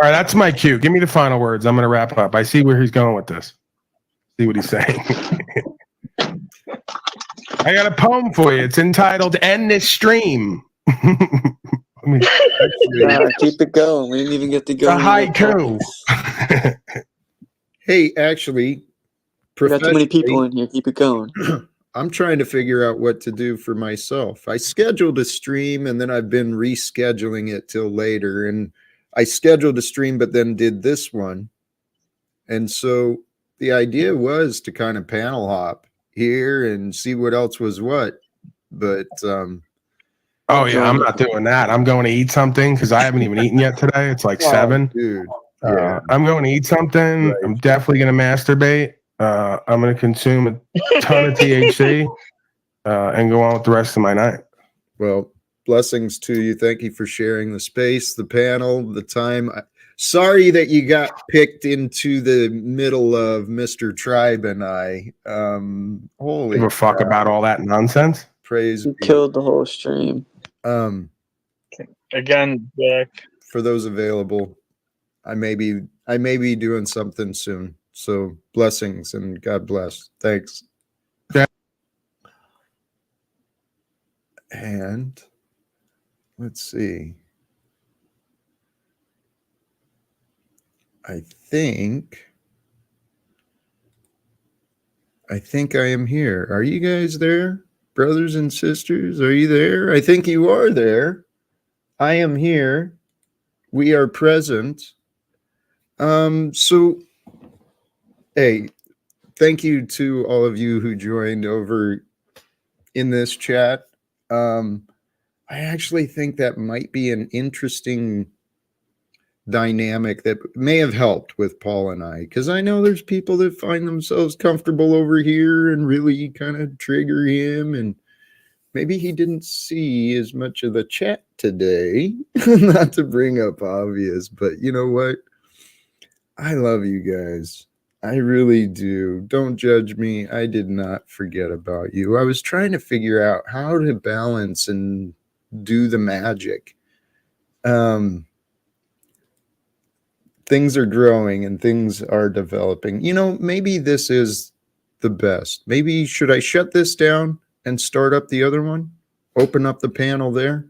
right, that's my cue. Give me the final words. I'm going to wrap up. I see where he's going with this. See what he's saying. I got a poem for you. It's entitled "End This Stream." Keep it going. We didn't even get to go. A into the haiku. topics. Hey, actually, We got too many people professionally, in here. Keep it going. I'm trying to figure out what to do for myself. I scheduled a stream and then I've been rescheduling it till later. And I scheduled a stream, but then did this one. And so the idea was to kind of panel hop here and see what else was what. But Oh yeah, I'm not doing that. I'm going to eat something because I haven't even eaten yet today. It's like 7. dude, yeah, I'm going to eat something. Right. I'm definitely going to masturbate. I'm going to consume a ton of THC and go on with the rest of my night. well, blessings to you. Thank you for sharing the space, the panel, the time. Sorry that you got picked into the middle of Mr. Tribe and I. Holy Give a fuck crap. about all that nonsense. Praise You be. killed the whole stream. Again, Jack. For those available, I may be doing something soon. So blessings and God bless. Thanks. Yeah. And let's see. I think I am here. Are you guys there? Brothers and sisters, are you there? I think you are there. I am here. We are present. So hey, thank you to all of you who joined over in this chat. I actually think that might be an interesting dynamic that may have helped with Paul and I, because I know there's people that find themselves comfortable over here and really kind of trigger him, and maybe he didn't see as much of the chat today. Not to bring up obvious, but you know what? I love you guys. I really do. Don't judge me. I did not forget about you. I was trying to figure out how to balance and do the magic. Things are growing and things are developing. You know, maybe this is the best. Maybe should I shut this down and start up the other one? Open up the panel there?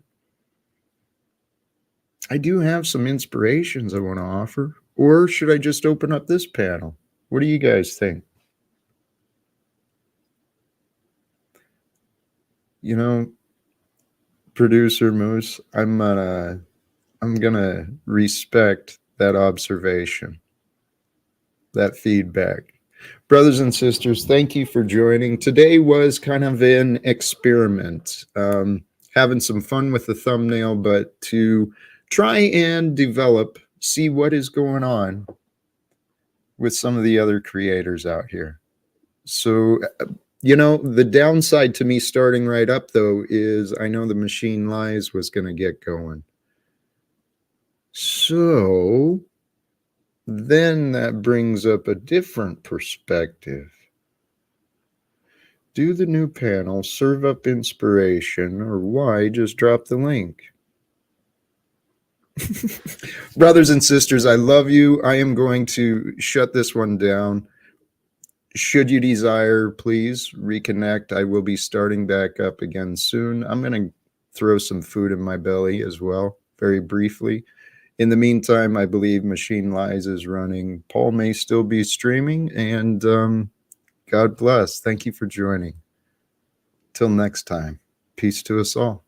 I do have some inspirations I want to offer. Or should I just open up this panel? What do you guys think? You know, producer Moose, I'm gonna respect that observation, that feedback. Brothers and sisters, thank you for joining. Today was kind of an experiment, having some fun with the thumbnail, but to try and develop, see what is going on with some of the other creators out here. So, the downside to me starting right up, though, is I know the Machine Lies was going to get going. So then that brings up a different perspective. Do the new panel serve up inspiration, or why just drop the link? Brothers and sisters, I love you. I am going to shut this one down. Should you desire, please reconnect. I will be starting back up again soon. I'm going to throw some food in my belly as well, very briefly. In the meantime, I believe Machine Lies is running. Paul may still be streaming, and God bless. Thank you for joining. Till next time, peace to us all.